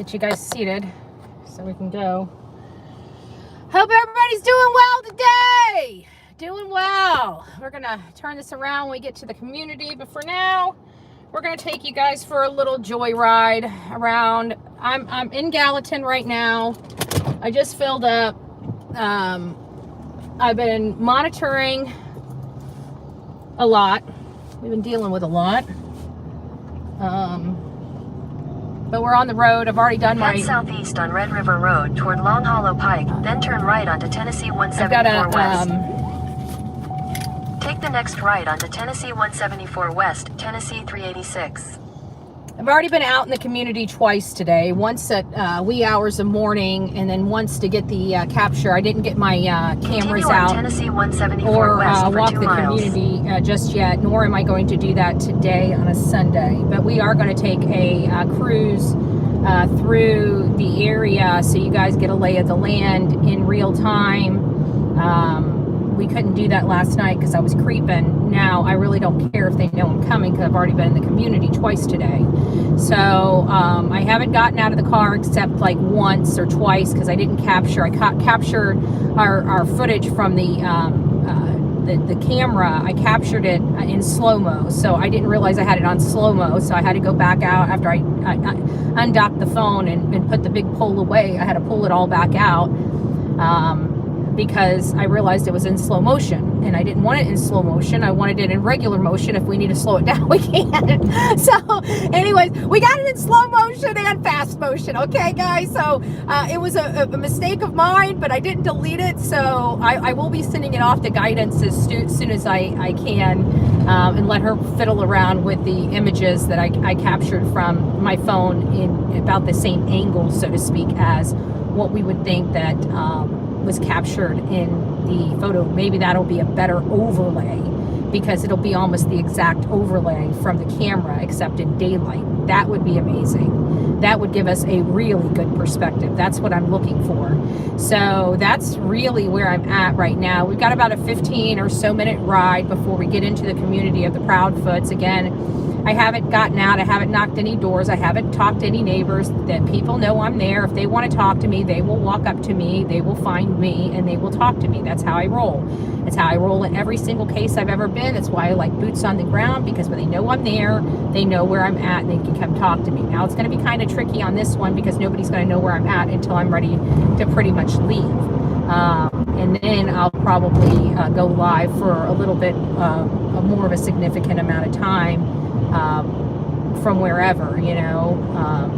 Get you guys seated so we can go. Hope everybody's doing well today. Doing well. We're gonna turn this around when we get to the community, but for now, we're gonna take you guys for a little joyride around. I'm in Gallatin right now. I just filled up. I've been monitoring a lot. We've been dealing with a lot. But we're on the road. I've already done my... Head southeast on Red River Road toward Long Hollow Pike, then turn right onto Tennessee 174 West. Take the next right onto Tennessee 174 West, Tennessee 386. I've already been out in the community twice today. Once at wee hours of morning, and then once to get the capture. I didn't get my cameras out Tennessee 174 or West for walk 2 the miles. community just yet, nor am I going to do that today on a Sunday. But we are going to take a cruise through the area so you guys get a lay of the land in real time. We couldn't do that last night because I was creeping. Now I really don't care if they know I'm coming because I've already been in the community twice today. So I haven't gotten out of the car except like once or twice because I didn't capture. I captured our footage from the camera. I captured it in slow-mo, so I didn't realize I had it on slow-mo, so I had to go back out after I undocked the phone and put the big pole away. I had to pull it all back out. Because I realized it was in slow motion, and I didn't want it in slow motion. I wanted it in regular motion. If we need to slow it down, we can. So anyways, we got it in slow motion and fast motion. Okay, guys, so it was a mistake of mine, but I didn't delete it, so I will be sending it off to guidance as soon as I can, and let her fiddle around with the images that I captured from my phone in about the same angle, so to speak, as what we would think that was captured in the photo. Maybe that'll be a better overlay because it'll be almost the exact overlay from the camera except in daylight. That would be amazing. That would give us a really good perspective. That's what I'm looking for. So that's really where I'm at right now. We've got about a 15 or so minute ride before we get into the community of the Proudfoots. Again, I haven't gotten out. I haven't knocked any doors. I haven't talked to any neighbors. That people know I'm there. If they want to talk to me, they will walk up to me. They will find me and they will talk to me. That's how I roll. That's how I roll in every single case I've ever been. That's why I like boots on the ground, because when they know I'm there, they know where I'm at and they can come talk to me. Now it's going to be kind of tricky on this one because nobody's going to know where I'm at until I'm ready to pretty much leave. And then I'll probably go live for a little bit more of a significant amount of time. From wherever, you know.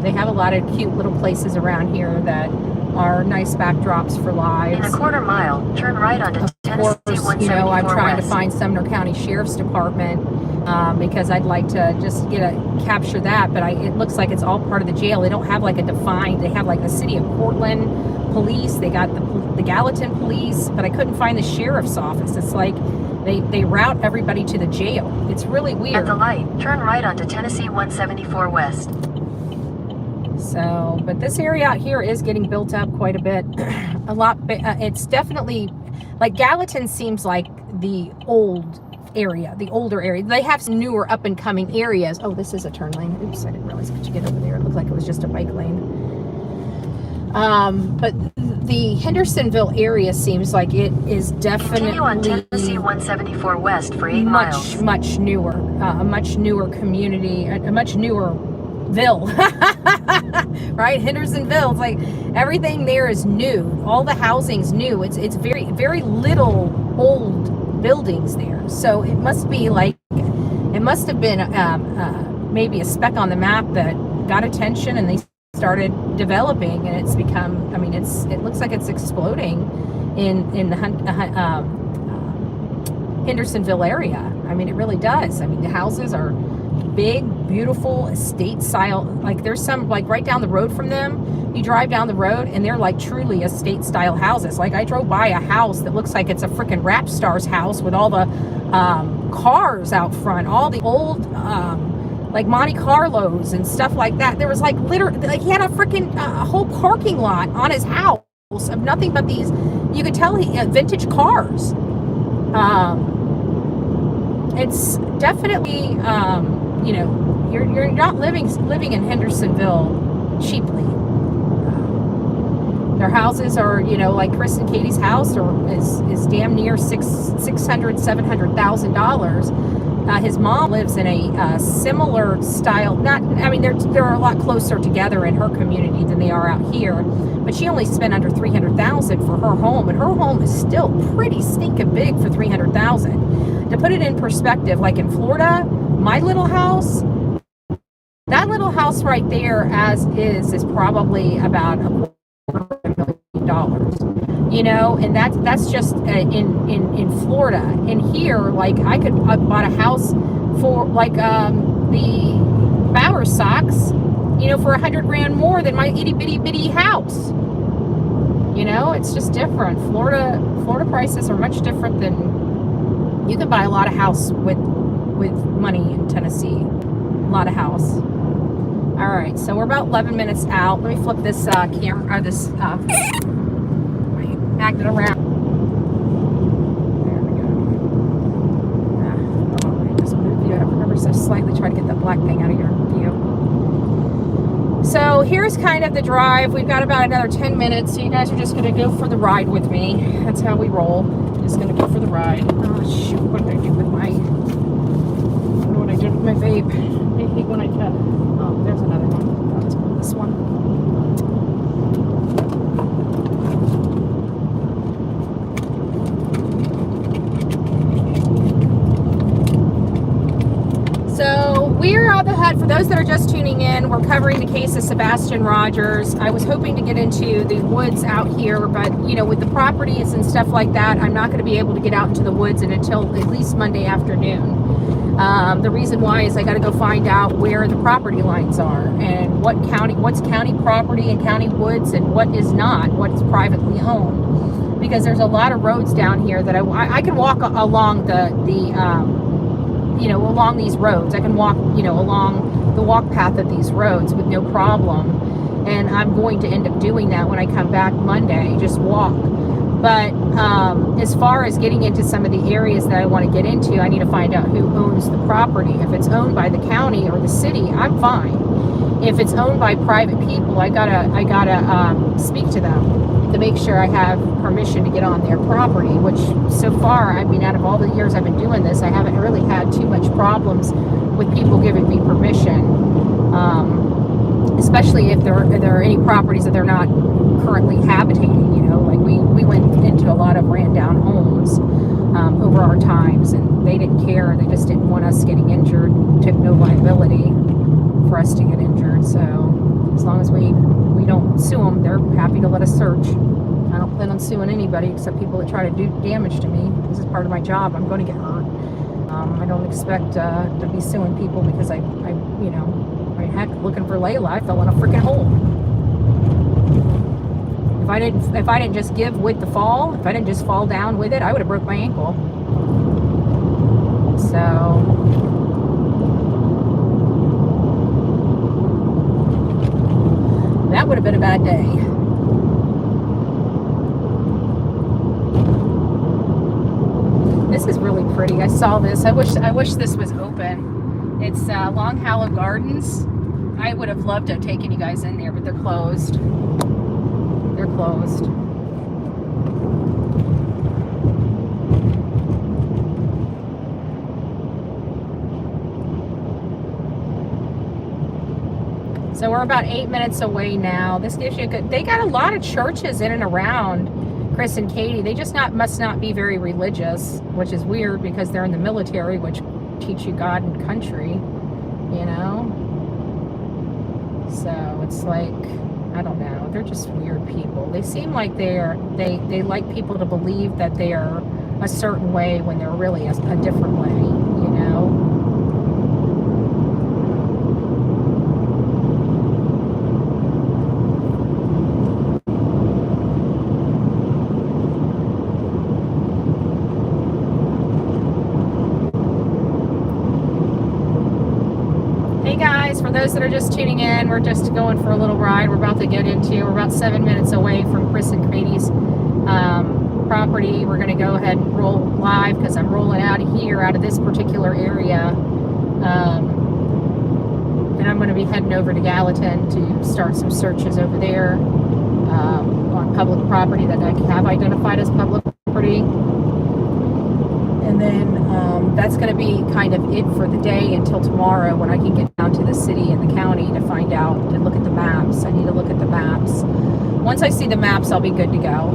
They have a lot of cute little places around here that are nice backdrops for lives. In a quarter mile, turn right onto Tennessee 174 you know, I'm trying West. to find Sumner County Sheriff's Department because I'd like to just capture that, but it looks like it's all part of the jail. They don't have like a defined, they have like the city of Portland police, they got the Gallatin police, but I couldn't find the sheriff's office. It's like they route everybody to the jail. It's really weird. At the light, turn right onto Tennessee 174 West. So, but this area out here is getting built up quite a bit. A lot. It's definitely, like Gallatin seems like the old area, the older area. They have some newer up and coming areas. Oh, this is a turn lane. Oops, I didn't realize I could get over there. It looked like it was just a bike lane. But the Hendersonville area seems like it is definitely Continue on Tennessee 174 West for 8 miles. Much newer, a much newer community, a much newer ville, right? Hendersonville, it's like everything there is new. All the housing's new. It's very, very little old buildings there. So it must be like, it must have been maybe a speck on the map that got attention and they started developing, and it's become, I mean, it looks like it's exploding in the Hendersonville area. I mean, it really does. I mean, the houses are big, beautiful, estate style. Like there's some like right down the road from them. You drive down the road and they're like truly estate style houses. Like I drove by a house that looks like it's a freaking rap star's house with all the cars out front, all the old like Monte Carlos and stuff like that. There was like literally, like he had a freaking whole parking lot on his house of nothing but these, you could tell he vintage cars. It's definitely, you know, you're not living in Hendersonville cheaply. Their houses are, you know, like Chris and Katie's house is damn near $600,000-$700,000. His mom lives in a similar style. They're a lot closer together in her community than they are out here. But she only spent under $300,000 for her home, and her home is still pretty stinking big for $300,000. To put it in perspective, like in Florida, my little house, that little house right there, as is probably about $250,000, you know, and that's just in Florida. And here, like, I bought a house for like the Bowersox, you know, for $100,000 more than my itty bitty house. You know, it's just different. Florida prices are much different than, you can buy a lot of house with money in Tennessee. A lot of house. All right, so we're about 11 minutes out. Let me flip this camera, magnet around. There we go. Let me just move you ever so slightly. Try to get that black thing out of your view. So here's kind of the drive. We've got about another 10 minutes, so you guys are just going to go for the ride with me. That's how we roll. Just going to go for the ride. Oh, shoot. What did I do with my... I don't know what I did with my vape. I hate when I cut. Oh, there's another one. Let's pull this one. So we're out the hut. For those that are just tuning in, we're covering the case of Sebastian Rogers. I was hoping to get into the woods out here, but you know, with the properties and stuff like that, I'm not going to be able to get out into the woods until at least Monday afternoon. The reason why is I got to go find out where the property lines are and what's county property and county woods and what is not, what's privately owned. Because there's a lot of roads down here that I can walk along along these roads. I can walk, you know, along the walk path of these roads with no problem. And I'm going to end up doing that when I come back Monday, just walk. But as far as getting into some of the areas that I want to get into, I need to find out who owns the property. If it's owned by the county or the city, I'm fine. If it's owned by private people, I gotta speak to them to make sure I have permission to get on their property, which so far, I mean, out of all the years I've been doing this, I haven't really had too much problems with people giving me permission, especially if there are any properties that they're not currently habitating, you know, like we went into a lot of ran down homes over our times, and they didn't care. They just didn't want us getting injured, took no liability for us to get injured. So as long as we don't sue them, they're happy to let us search. I don't plan on suing anybody except people that try to do damage to me. This is part of my job. I'm going to get hurt. I don't expect to be suing people because heck, looking for Layla, I fell in a freaking hole. If I didn't just give with the fall, if I didn't just fall down with it, I would have broke my ankle. So that would have been a bad day. This is really pretty. I saw this. I wish this was open. It's along Hallow Gardens. I would have loved to have taken you guys in there, but they're closed. They're closed. So we're about 8 minutes away now. This gives you a good, they got a lot of churches in and around Chris and Katie. They just must not be very religious, which is weird because they're in the military, which teach you God and country, you know? So it's like, I don't know, they're just weird people. They seem like they like people to believe that they're a certain way when they're really a different way, you know? For those that are just tuning in, we're just going for a little ride. We're about 7 minutes away from Chris and Katie's property. We're going to go ahead and roll live because I'm rolling out of here, out of this particular area. And I'm going to be heading over to Gallatin to start some searches over there. on public property that I have identified as public property. And then that's going to be kind of it for the day until tomorrow, when I can get down to the city and the county to find out and look at the maps. I need to look at the maps. Once I see the maps, I'll be good to go.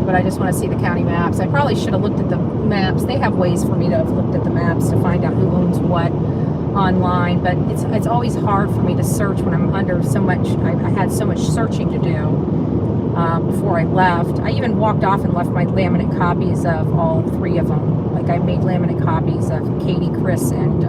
But I just want to see the county maps. I probably should have looked at the maps. They have ways for me to have looked at the maps to find out who owns what online, but it's always hard for me to search when I'm under so much. I had so much searching to do before I left. I even walked off and left my laminate copies of all 3 of them. Like, I made laminate copies of Katie, Chris, and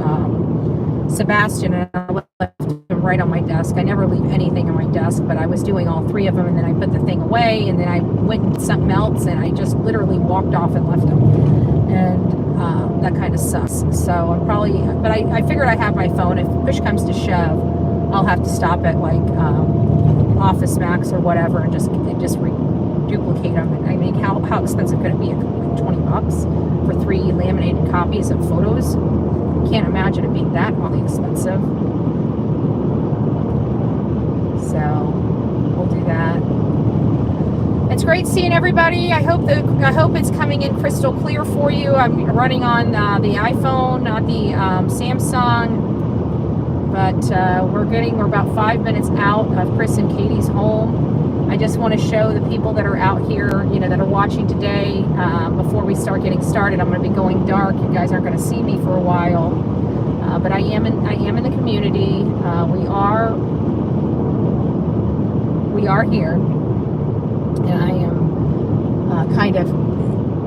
Sebastian, and I left them right on my desk. I never leave anything on my desk, but I was doing all 3 of them, and then I put the thing away, and then I went and did something else, and I just literally walked off and left them. And that kind of sucks. So I'm probably, but I figured I have my phone. If push comes to shove, I'll have to stop at like Office Max or whatever and just duplicate them. And I mean, how expensive could it be? Like $20 for 3 laminated copies of photos? Can't imagine it being that really expensive. So we'll do that. It's great seeing everybody. I hope it's coming in crystal clear for you. I'm running on the iPhone, not the Samsung. But we're about 5 minutes out of Chris and Katie's home. I just want to show the people that are out here, that are watching today. Before we start getting started, I'm going to be going dark. You guys aren't going to see me for a while. But I am in the community. We are here. And I am kind of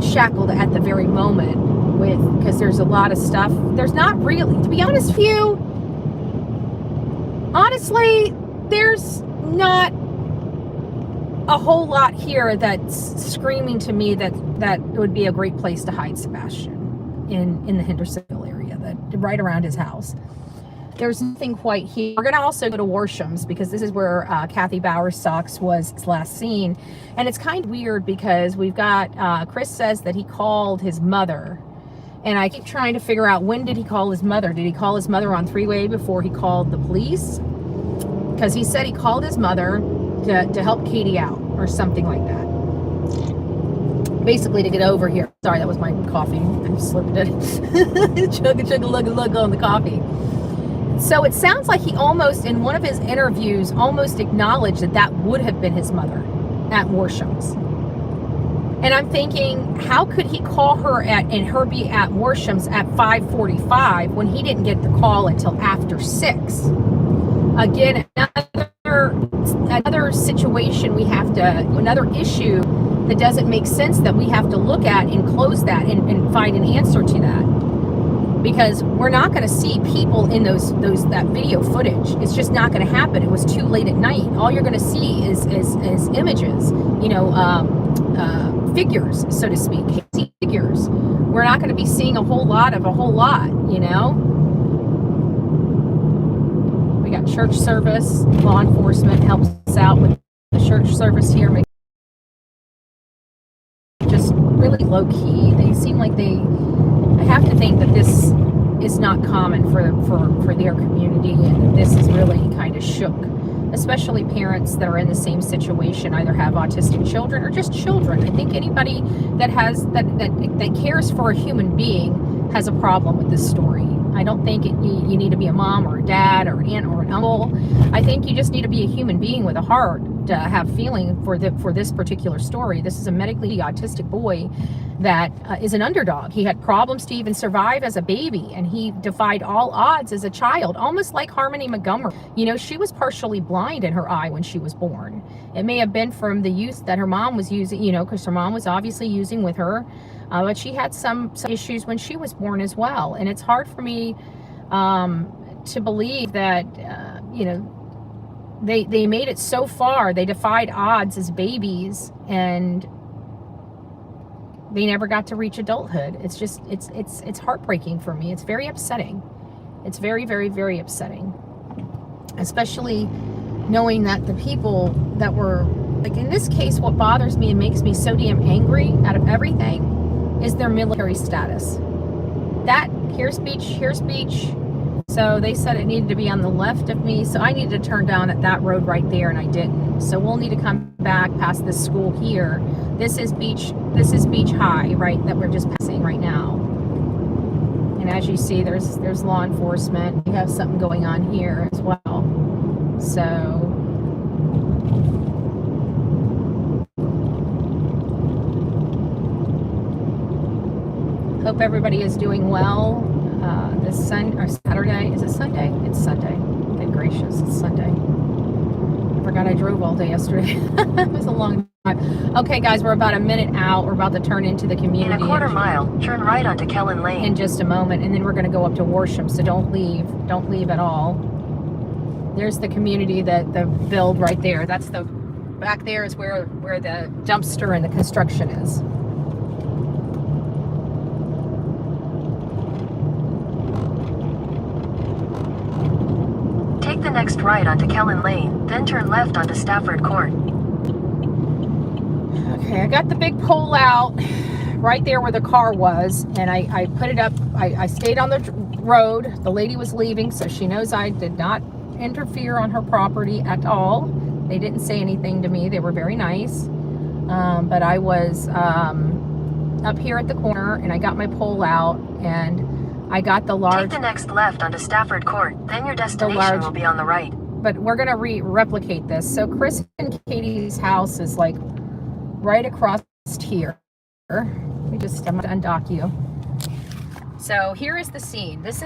shackled at the very moment because there's a lot of stuff. There's not really, to be honest with you, honestly, there's not a whole lot here that's screaming to me that would be a great place to hide Sebastian in the Hendersonville area, right around his house. There's nothing quite here. We're going to also go to Warsham's because this is where Kathy Bowersox was last seen. And it's kind of weird because we've got, Chris says that he called his mother. And I keep trying to figure out, when did he call his mother? Did he call his mother on 3-way before he called the police? Because he said he called his mother to help Katie out or something like that. Basically to get over here. Sorry, that was my coffee. I slipped it. Chug on the coffee. So it sounds like he almost, in one of his interviews, almost acknowledged that would have been his mother at Warsham's. And I'm thinking, how could he call her and her be at Warsham's at 5:45 when he didn't get the call until after 6? Again, another situation another issue that doesn't make sense that we have to look at and close that and find an answer to that. Because we're not going to see people in that video footage. It's just not going to happen. It was too late at night. All you're going to see is images, figures, so to speak, figures. We're not going to be seeing a whole lot. We got church service. Law enforcement helps us out with the church service here. Just really low key. They seem like I have to think that this is not common for their community, and that this is really kind of shook, especially parents that are in the same situation, either have autistic children or just children. I think anybody that has that cares for a human being has a problem with this story. I don't think you need to be a mom or a dad or an aunt or an uncle. I think you just need to be a human being with a heart to have feeling for this particular story. This is a medically autistic boy that is an underdog. He had problems to even survive as a baby, and he defied all odds as a child, almost like Harmony Montgomery. She was partially blind in her eye when she was born. It may have been from the use that her mom was using, because her mom was obviously using with her, but she had some issues when she was born as well. And it's hard for me to believe that, they made it so far. They defied odds as babies, and they never got to reach adulthood. It's just, it's heartbreaking for me. It's very upsetting. It's very, very, very upsetting. Especially knowing that the people that were, like in this case, what bothers me and makes me so damn angry out of everything is their military status. Here's speech, So they said it needed to be on the left of me. So I needed to turn down at that road right there, and I didn't. So we'll need to come back past this school here. This is Beach High, right, that we're just passing right now. And as you see, there's law enforcement. We have something going on here as well. So hope everybody is doing well. This Saturday, is it Sunday? It's Sunday. Good gracious, it's Sunday. I forgot I drove all day yesterday. It was a long time. Okay, guys, we're about a minute out. We're about to turn into the community. In a quarter mile, turn right onto Kellen Lane. In just a moment, and then we're going to go up to Worsham. So don't leave at all. There's the community, the build right there. That's the back there is where the dumpster and the construction is. Take the next right onto Kellen Lane, then turn left onto Stafford Court. Okay, I got the big pole out right there where the car was, and I put it up. I stayed on the road. The lady was leaving, so she knows I did not interfere on her property at all. They didn't say anything to me. They were very nice. But I was up here at the corner, and I got my pole out, and I got the large... Take the next left onto Stafford Court, then your destination will be on the right. But we're going to replicate this. So Chris and Katie's house is like right across here. I'm going to undock you. So here is the scene. There's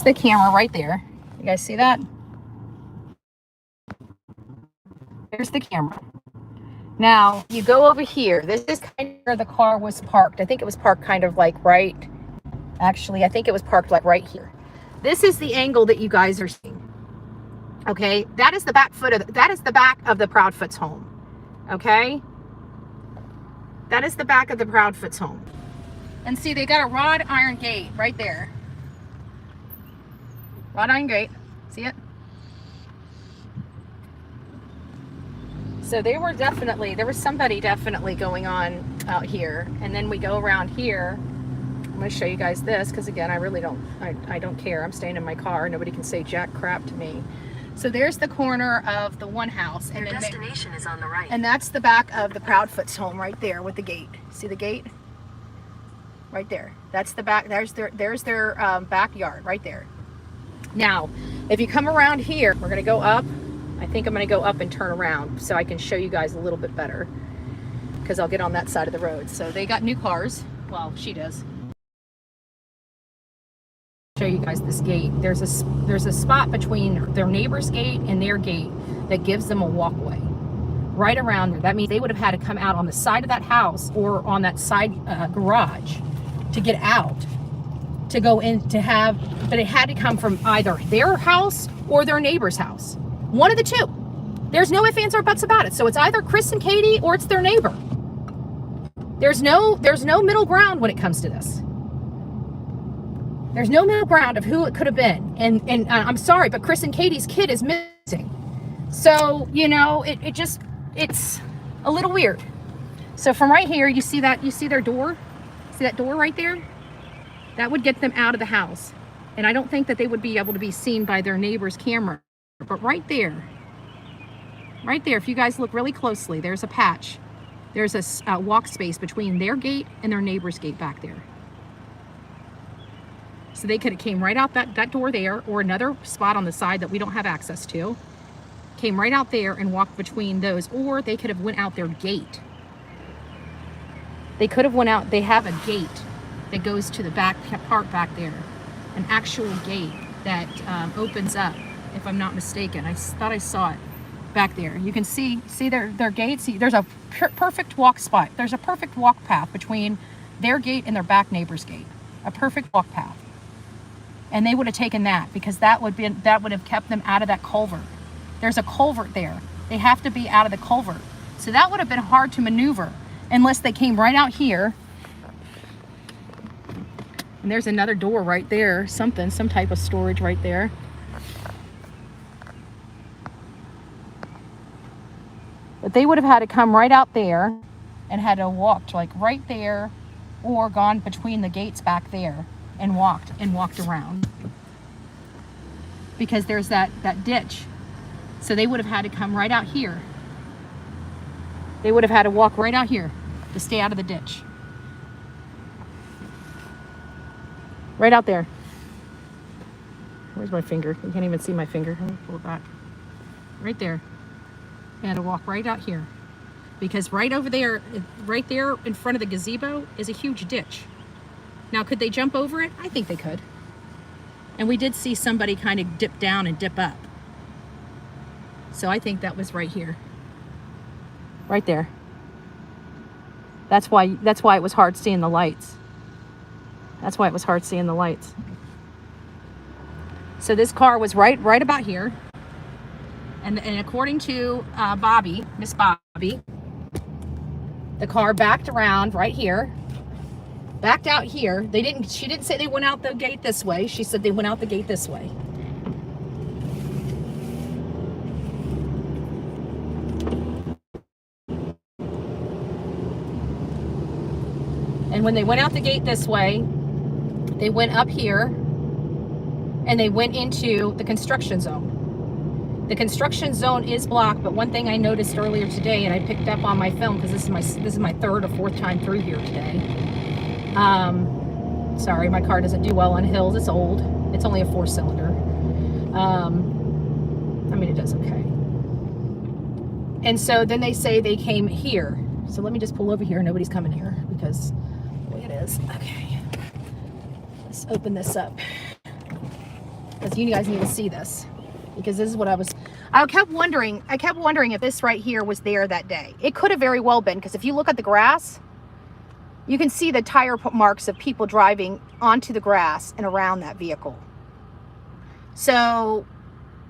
the camera right there. You guys see that? There's the camera. Now you go over here. This is kind of where the car was parked. I think it was parked kind of like right... Actually, I think it was parked like right here. This is the angle that you guys are seeing. Okay, that is the back of the Proudfoot's home. Okay, that is the back of the Proudfoot's home. And see, they got a wrought iron gate right there. Wrought iron gate. See it? So there was somebody definitely going on out here. And then we go around here. I'm going to show you guys this because, again, I really don't care. I'm staying in my car. Nobody can say jack crap to me. So there's the corner of the one house. And your destination is on the right. And that's the back of the Proudfoot's home right there with the gate. See the gate? Right there. That's the back. There's their backyard right there. Now, if you come around here, we're going to go up. I think I'm going to go up and turn around so I can show you guys a little bit better because I'll get on that side of the road. So they got new cars. Well, she does. Show you guys this gate. There's a spot between their neighbor's gate and their gate that gives them a walkway right around there. That means they would have had to come out on the side of that house or on that side garage to get out to go in to have, but it had to come from either their house or their neighbor's house. One of the two. There's no ifs, ands, or buts about it. So it's either Chris and Katie or it's their neighbor. There's no middle ground when it comes to this. There's no middle ground of who it could have been. And I'm sorry, but Chris and Katie's kid is missing. So, you know, it's a little weird. So from right here, you see their door? See that door right there? That would get them out of the house. And I don't think that they would be able to be seen by their neighbor's camera. But right there, if you guys look really closely, there's a patch. There's a walk space between their gate and their neighbor's gate back there. So they could have came right out that door there, or another spot on the side that we don't have access to. Came right out there and walked between those, or they could have went out their gate. They could have went out. They have a gate that goes to the back part back there, an actual gate that opens up. If I'm not mistaken, I thought I saw it back there. You can see their gate. See, there's a perfect walk spot. There's a perfect walk path between their gate and their back neighbor's gate. A perfect walk path. And they would have taken that because that would have kept them out of that culvert. There's a culvert there. They have to be out of the culvert. So that would have been hard to maneuver unless they came right out here. And there's another door right there, some type of storage right there. But they would have had to come right out there and had to walk like right there or gone between the gates back there and walked around. because there's that ditch. So they would have had to come right out here. They would have had to walk right out here to stay out of the ditch. Right out there. Where's my finger? You can't even see my finger. Let me pull it back. Right there. They had to walk right out here. Because right over there, right there in front of the gazebo is a huge ditch. Now, could they jump over it? I think they could. And we did see somebody kind of dip down and dip up. So I think that was right here. Right there. That's why it was hard seeing the lights. That's why it was hard seeing the lights. So this car was right about here. And according to Bobby, Miss Bobby, the car backed around right here. Backed out here. She didn't say they went out the gate this way. She said they went out the gate this way. And when they went out the gate this way, they went up here and they went into the construction zone. The construction zone is blocked, but one thing I noticed earlier today, and I picked up on my film because this is my third or fourth time through here today. Sorry, my car doesn't do well on hills. It's old. It's only a 4-cylinder. I mean, it does okay. And so then they say they came here. So let me just pull over here. Nobody's coming here because the way it is. Okay. Let's open this up. Because you guys need to see this. Because this is what I kept wondering if this right here was there that day. It could have very well been, because if you look at the grass, you can see the tire marks of people driving onto the grass and around that vehicle. So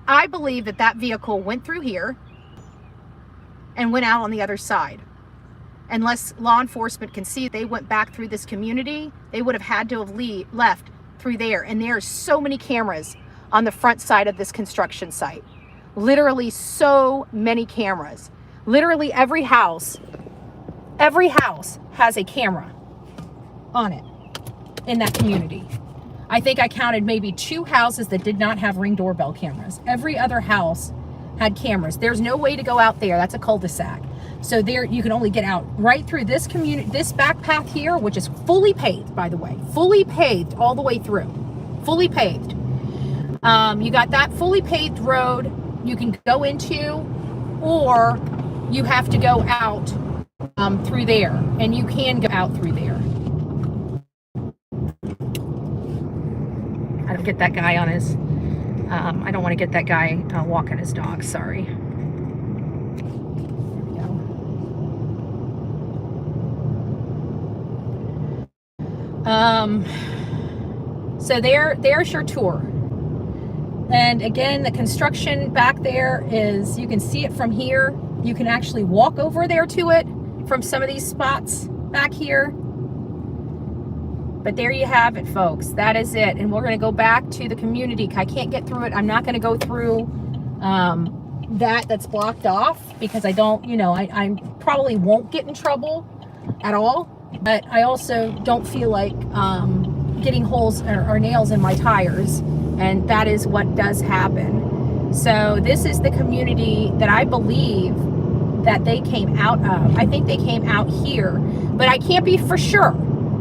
I believe that vehicle went through here and went out on the other side. Unless law enforcement can see they went back through this community, they would have had to have left through there. And there are so many cameras on the front side of this construction site. Literally so many cameras. Literally every house has a camera on it in that community. I think I counted maybe 2 houses that did not have Ring doorbell cameras. Every other house had cameras. There's no way to go out there. That's a cul-de-sac. So there you can only get out right through this community, this back path here, which is fully paved, by the way. Fully paved all the way through. Fully paved. You got that fully paved road you can go into, or you have to go out through there, and you can go out through there. I don't get that guy on his, I don't want to get that guy walking his dog, sorry. There we go. So there's your tour. And again, the construction back there is, you can see it from here. You can actually walk over there to it from some of these spots back here. But there you have it, folks. That is it. And we're going to go back to the community. I can't get through it. I'm not going to go through that's blocked off, because I don't, I probably won't get in trouble at all. But I also don't feel like getting holes or nails in my tires. And that is what does happen. So this is the community that I believe that they came out of. I think they came out here, but I can't be for sure.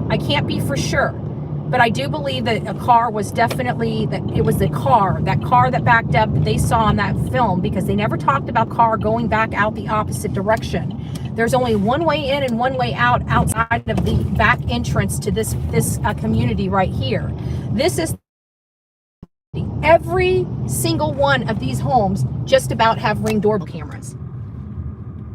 I can't be for sure. But I do believe that a car was definitely, that it was that car that backed up that they saw in that film, because they never talked about car going back out the opposite direction. There's only one way in and one way out outside of the back entrance to this community right here. This is every single one of these homes just about have Ring doorbell cameras.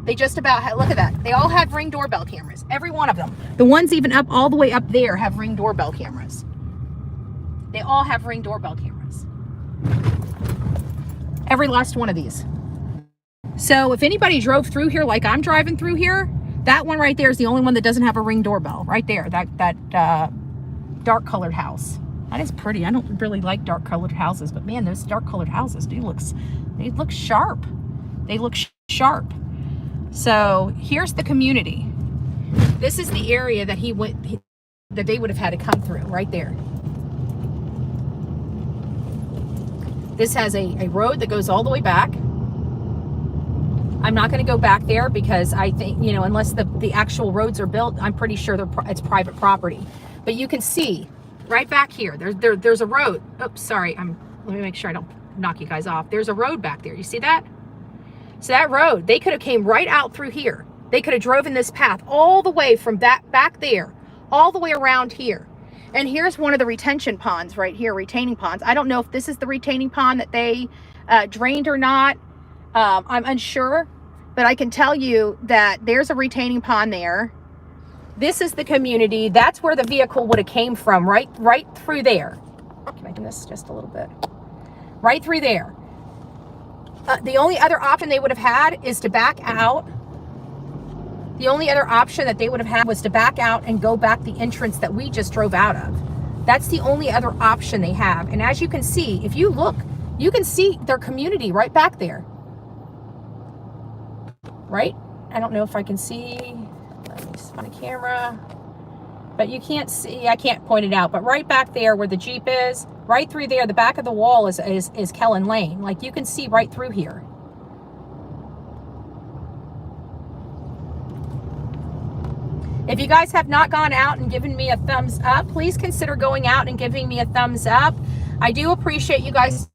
They just about have, look at that. They all have Ring doorbell cameras. Every one of them. The ones even up all the way up there have Ring doorbell cameras. They all have Ring doorbell cameras. Every last one of these. So if anybody drove through here like I'm driving through here, that one right there is the only one that doesn't have a Ring doorbell. Right there. That dark colored house. That is pretty. I don't really like dark colored houses, but man, those dark colored houses they look sharp. They look sharp. So here's the community. This is the area that they would have had to come through right there. This has a road that goes all the way back. I'm not going to go back there because I think, you know, unless the actual roads are built, I'm pretty sure it's private property. But you can see right back here, there's a road. Oops, sorry. Let me make sure I don't knock you guys off. There's a road back there. You see that? So that road, they could have came right out through here. They could have driven this path all the way from that back there, all the way around here. And here's one of the retention ponds right here, retaining ponds. I don't know if this is the retaining pond that they drained or not. I'm unsure, but I can tell you that there's a retaining pond there. This is the community. That's where the vehicle would have came from, right through there. Can I do this just a little bit? Right through there. The only other option they would have had is to back out. The only other option that they would have had was to back out and go back the entrance that we just drove out of. That's the only other option they have. And as you can see, if you look, you can see their community right back there. Right? I don't know if I can see. Let me just find a camera. But you can't see, I can't point it out, but right back there where the Jeep is, right through there, the back of the wall is Kellen Lane. Like you can see right through here. If you guys have not gone out and given me a thumbs up, please consider going out and giving me a thumbs up. I do appreciate you guys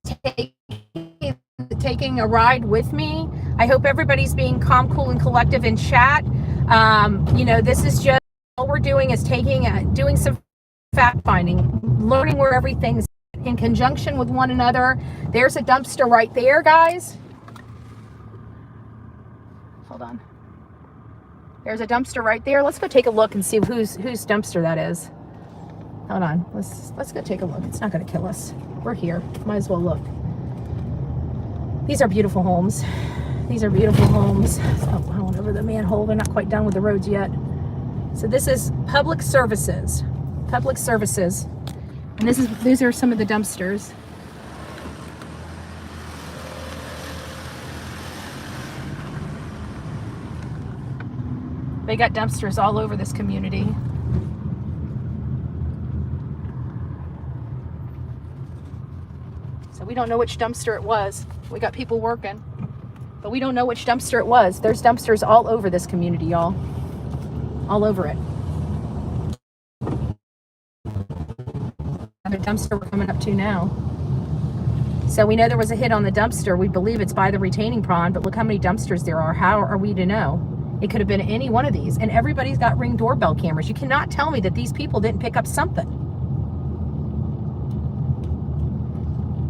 taking a ride with me. I hope everybody's being calm, cool, and collective in chat. You know, this is just, all we're doing is doing some fact finding, learning where everything's in conjunction with one another. There's a dumpster right there, guys. Hold on. There's a dumpster right there. Let's go take a look and see whose dumpster that is. Hold on. Let's go take a look. It's not going to kill us. We're here. Might as well look. These are beautiful homes. These are beautiful homes. Oh, I went over the manhole. They're not quite done with the roads yet. So this is public services. Public services. And these are some of the dumpsters. They got dumpsters all over this community. So we don't know which dumpster it was. We got people working, but we don't know which dumpster it was. There's dumpsters all over this community, y'all. All over it. Another dumpster we're coming up to now. So we know there was a hit on the dumpster. We believe it's by the retaining pond, but look how many dumpsters there are. How are we to know? It could have been any one of these, and everybody's got Ring doorbell cameras. You cannot tell me that these people didn't pick up something.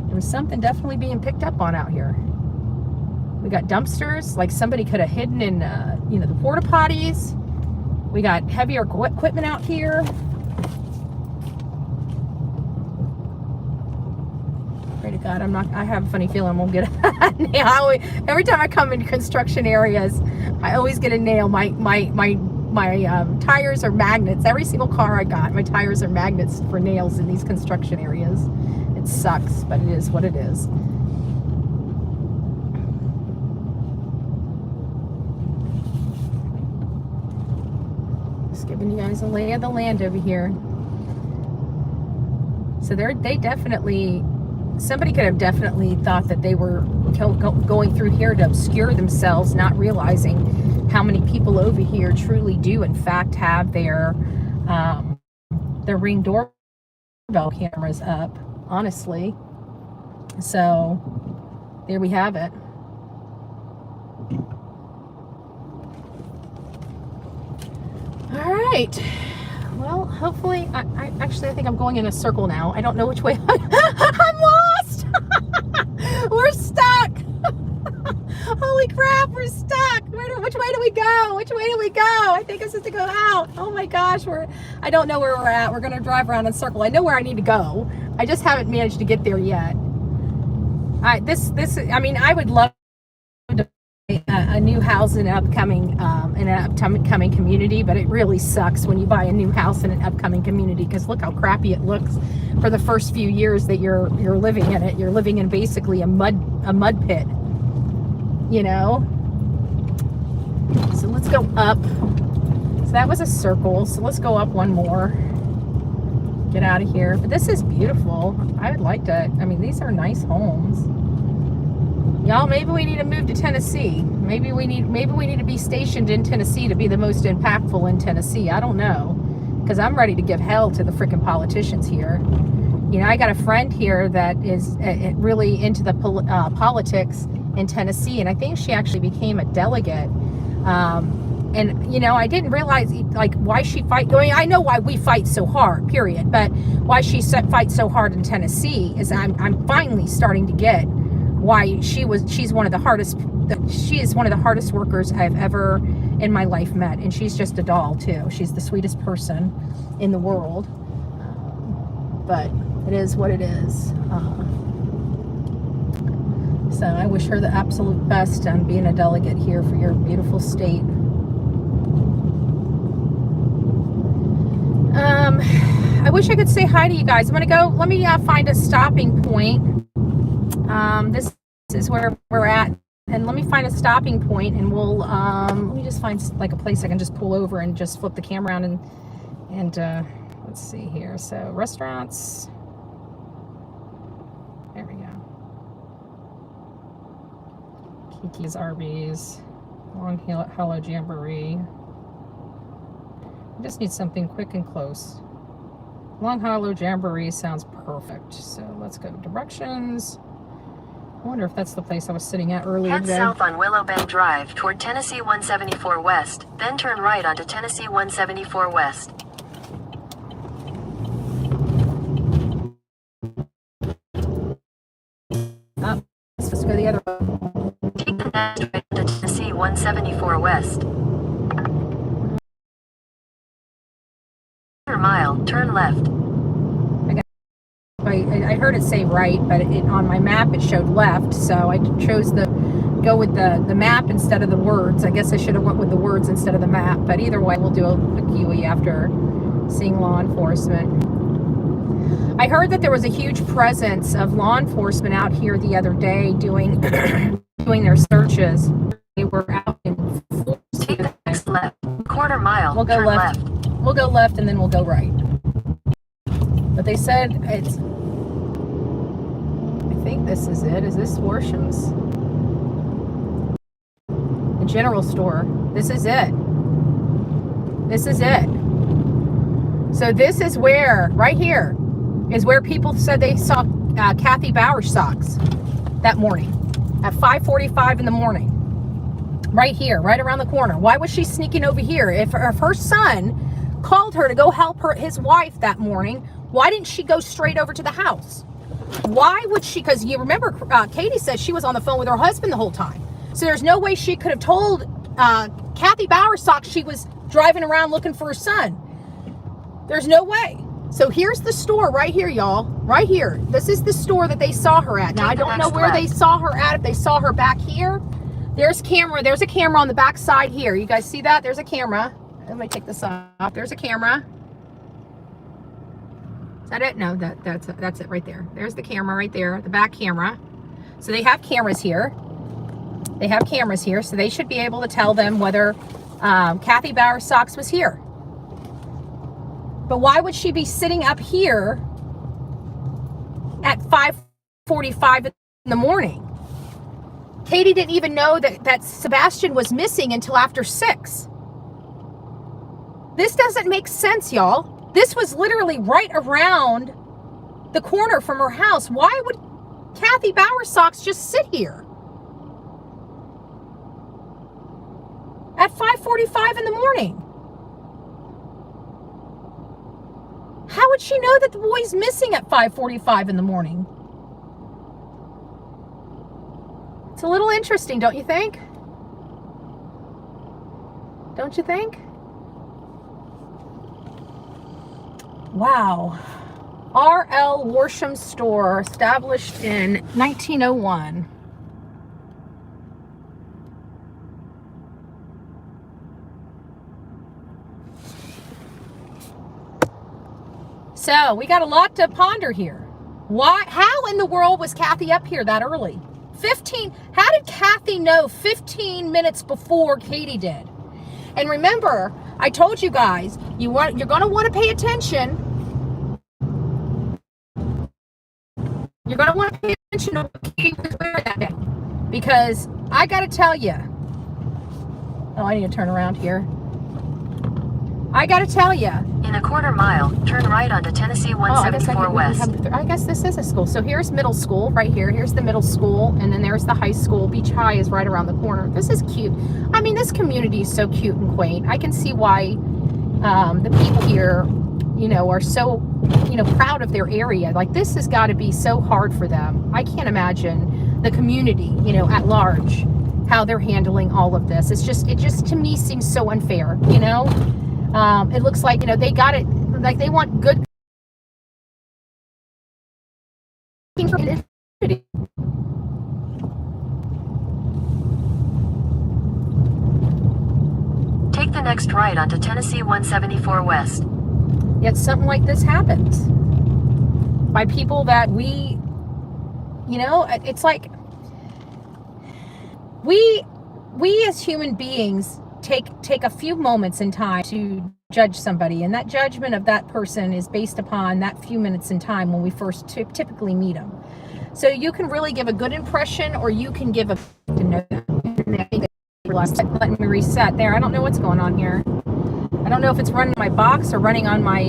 There was something definitely being picked up on out here. We got dumpsters, like somebody could have hidden in, you know, the porta potties. We got heavier equipment out here. Pray to God, I have a funny feeling I won't get a nail. Every time I come into construction areas, I always get a nail. My tires are magnets. Every single car I got, my tires are magnets for nails in these construction areas. It sucks, but it is what it is. Just giving you guys a lay of the land over here. So they definitely, somebody could have definitely thought that they were going through here to obscure themselves, not realizing how many people over here truly do in fact have their Ring doorbell cameras up, honestly. So there we have it. All right. Well, hopefully, I think I'm going in a circle now. I don't know which way. I'm lost. We're stuck. Holy crap, we're stuck. Which way do we go? Which way do we go? I think it's just to go out. Oh my gosh, I don't know where we're at. We're gonna drive around in a circle. I know where I need to go. I just haven't managed to get there yet. I mean, I would love to buy a new house in an upcoming community, but it really sucks when you buy a new house in an upcoming community, because look how crappy it looks for the first few years that you're living in it. You're living in basically a mud pit, you know. So let's go up. So that was a circle, so let's go up one more. get out of here. But this is beautiful. I would like to, I mean, these are nice homes. Y'all, maybe we need to move to Tennessee. Maybe we need to be stationed in Tennessee to be the most impactful in Tennessee. I don't know, because I'm ready to give hell to the freaking politicians here. You know, I got a friend here that is really into the politics in Tennessee, and I think she actually became a delegate. And, you know, I didn't realize, like, why she fight. I mean, I know why we fight so hard, period. But why she fights so hard in Tennessee is I'm finally starting to get why she's one of the hardest. She is one of the hardest workers I've ever in my life met. And she's just a doll, too. She's the sweetest person in the world. But it is what it is. So I wish her the absolute best on being a delegate here for your beautiful state. I wish I could say hi to you guys. I'm gonna go, let me find a stopping point. This is where we're at, and let me find a stopping point, and we'll let me just find like a place I can just pull over and just flip the camera around and let's see here. So restaurants, there we go. Kiki's Arby's, Long Hallow Jamboree. I just need something quick and close. Long Hallow Jamboree sounds perfect. So let's go directions. I wonder if that's the place I was sitting at earlier Head today. south on Willow Bend Drive toward Tennessee 174 West, then turn right onto Tennessee 174 West. Let's go the other way. Take the next right onto Tennessee 174 West. Mile, turn left. I heard it say right, but on my map it showed left, so I chose to go with the map instead of the words. I guess I should have went with the words instead of the map, but either way, we'll do a QE after seeing law enforcement. I heard that there was a huge presence of law enforcement out here the other day doing doing their searches. They were out in full speed. Take the next left. Quarter mile, We'll go turn left. We'll go left and then we'll go right. But they said it's, I think this is it. Is this Worsham's? The general store. This is it. This is it. So this is where, right here, is where people said they saw Kathy Bowersox that morning at 5:45 in the morning. Right here, right around the corner. Why was she sneaking over here? If her son called her to go help his wife that morning, why didn't she go straight over to the house? Why would she? Because you remember, Katie says she was on the phone with her husband the whole time. So there's no way she could have told Kathy Bowersox she was driving around looking for her son. There's no way. So here's the store right here, y'all. Right here. This is the store that they saw her at. Now, I don't know where they saw her at. If they saw her back here. There's camera. There's a camera on the back side here. You guys see that? There's a camera. Let me take this off. There's a camera. Is that it? No, that's it right there. There's the camera right there, the back camera. So they have cameras here. They have cameras here, so they should be able to tell them whether Kathy Bowersox was here. But why would she be sitting up here at 5:45 in the morning? Katie didn't even know that Sebastian was missing until after 6. This doesn't make sense, y'all. This was literally right around the corner from her house. Why would Kathy Bowersox just sit here at 5:45 in the morning? How would she know that the boy's missing at 5:45 in the morning? It's a little interesting, don't you think? Don't you think? Wow. R.L. Worsham Store, established in 1901. So, we got a lot to ponder here. Why? How in the world was Kathy up here that early? How did Kathy know 15 minutes before Katie did? And remember, I told you guys, you're going to want to pay attention You're going to want to pay attention to what he was wearing that day. Because I got to tell you, oh, I need to turn around here. I got to tell you. In a quarter mile, turn right onto Tennessee 174 West. I guess this is a school. So here's middle school right here. Here's the middle school, and then there's the high school. Beach High is right around the corner. This is cute. I mean, this community is so cute and quaint. I can see why the people here, you know, are so, you know, proud of their area. Like, this has got to be so hard for them. I can't imagine the community, you know, at large, how they're handling all of this. It just to me seems so unfair, you know. It looks like, you know, they got it, like they want good community. Take the next right onto Tennessee 174 West. Yet something like this happens by people that we, you know, it's like we as human beings take a few moments in time to judge somebody, and that judgment of that person is based upon that few minutes in time when we first typically meet them. So you can really give a good impression, or you can give a let me reset there. I don't know what's going on here. I don't know if it's running my box or running on my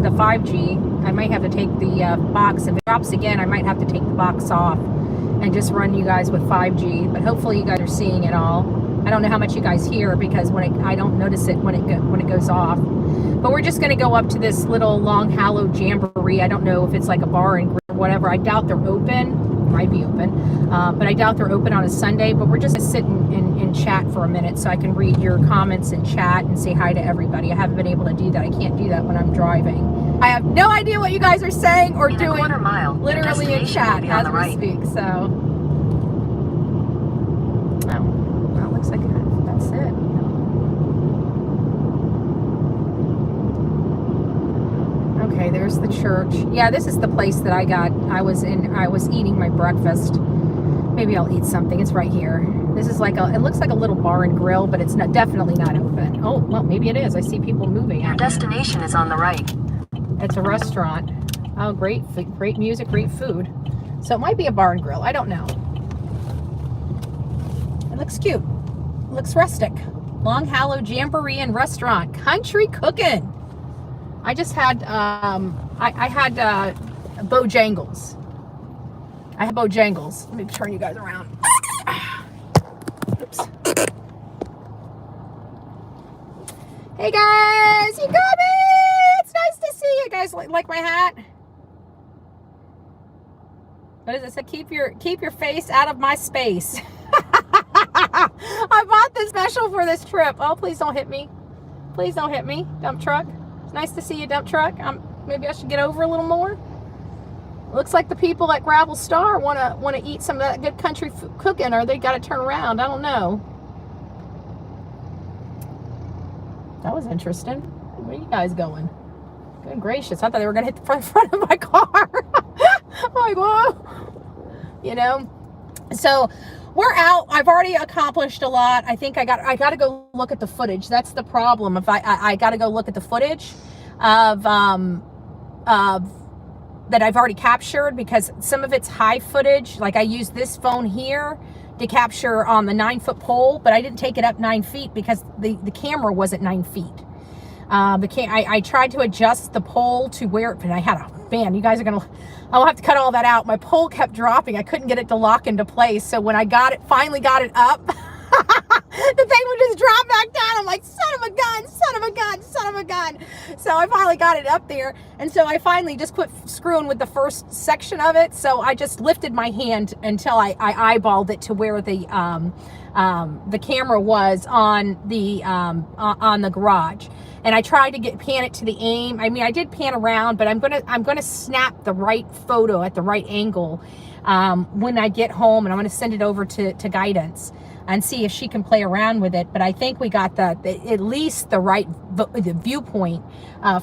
the 5G. I might have to take the box. If it drops again, I might have to take the box off and just run you guys with 5G. But hopefully you guys are seeing it all. I don't know how much you guys hear because I don't notice it when it goes off. But we're just going to go up to this little Long Hallow Jamboree. I don't know if it's like a bar and grill or whatever. I doubt they're open. Might be open. But I doubt they're open on a Sunday. But we're just going to sit and chat for a minute so I can read your comments in chat and say hi to everybody. I haven't been able to do that. I can't do that when I'm driving. I have no idea what you guys are saying or doing. In a quarter mile, literally in chat as we speak. So. Looks like that's it. Okay, there's the church. Yeah, this is the place that I was eating my breakfast. Maybe I'll eat something. It's right here. This is like it looks like a little bar and grill, but it's definitely not open. Oh, well, maybe it is. I see people moving. Your destination is on the right. It's a restaurant. Oh, great music, great food. So it might be a bar and grill. I don't know. It looks cute. Looks rustic. Long Hallow Jamboree and Restaurant. Country cooking. I just had I had Bojangles. I have Bojangles. Let me turn you guys around. Oops. Hey guys, you got me. It's nice to see you guys. Like my hat. What does it say? Keep your face out of my space. I bought this special for this trip. Oh, please don't hit me. Please don't hit me, dump truck. It's nice to see you, dump truck. Maybe I should get over a little more. Looks like the people at Gravel Star want to eat some of that good country cooking, or they got to turn around. I don't know. That was interesting. Where are you guys going? Good gracious. I thought they were going to hit the front of my car. I'm like, whoa. You know? So we're out. I've already accomplished a lot. I think I got to go look at the footage. That's the problem. If I got to go look at the footage of that I've already captured, because some of it's high footage. Like I used this phone here to capture on the 9-foot pole, but I didn't take it up 9 feet because the camera wasn't 9 feet. I tried to adjust the pole to where, and I had you guys are gonna, I'll have to cut all that out. My pole kept dropping. I couldn't get it to lock into place. So when I finally got it up, the thing would just drop back down. I'm like, son of a gun, son of a gun, son of a gun. So I finally got it up there. And so I finally just quit screwing with the first section of it. So I just lifted my hand until I eyeballed it to where the camera was on the garage. And I tried to pan it to the aim. I mean, I did pan around, but I'm gonna snap the right photo at the right angle when I get home, and I'm gonna send it over to guidance and see if she can play around with it. But I think we got at least the right viewpoint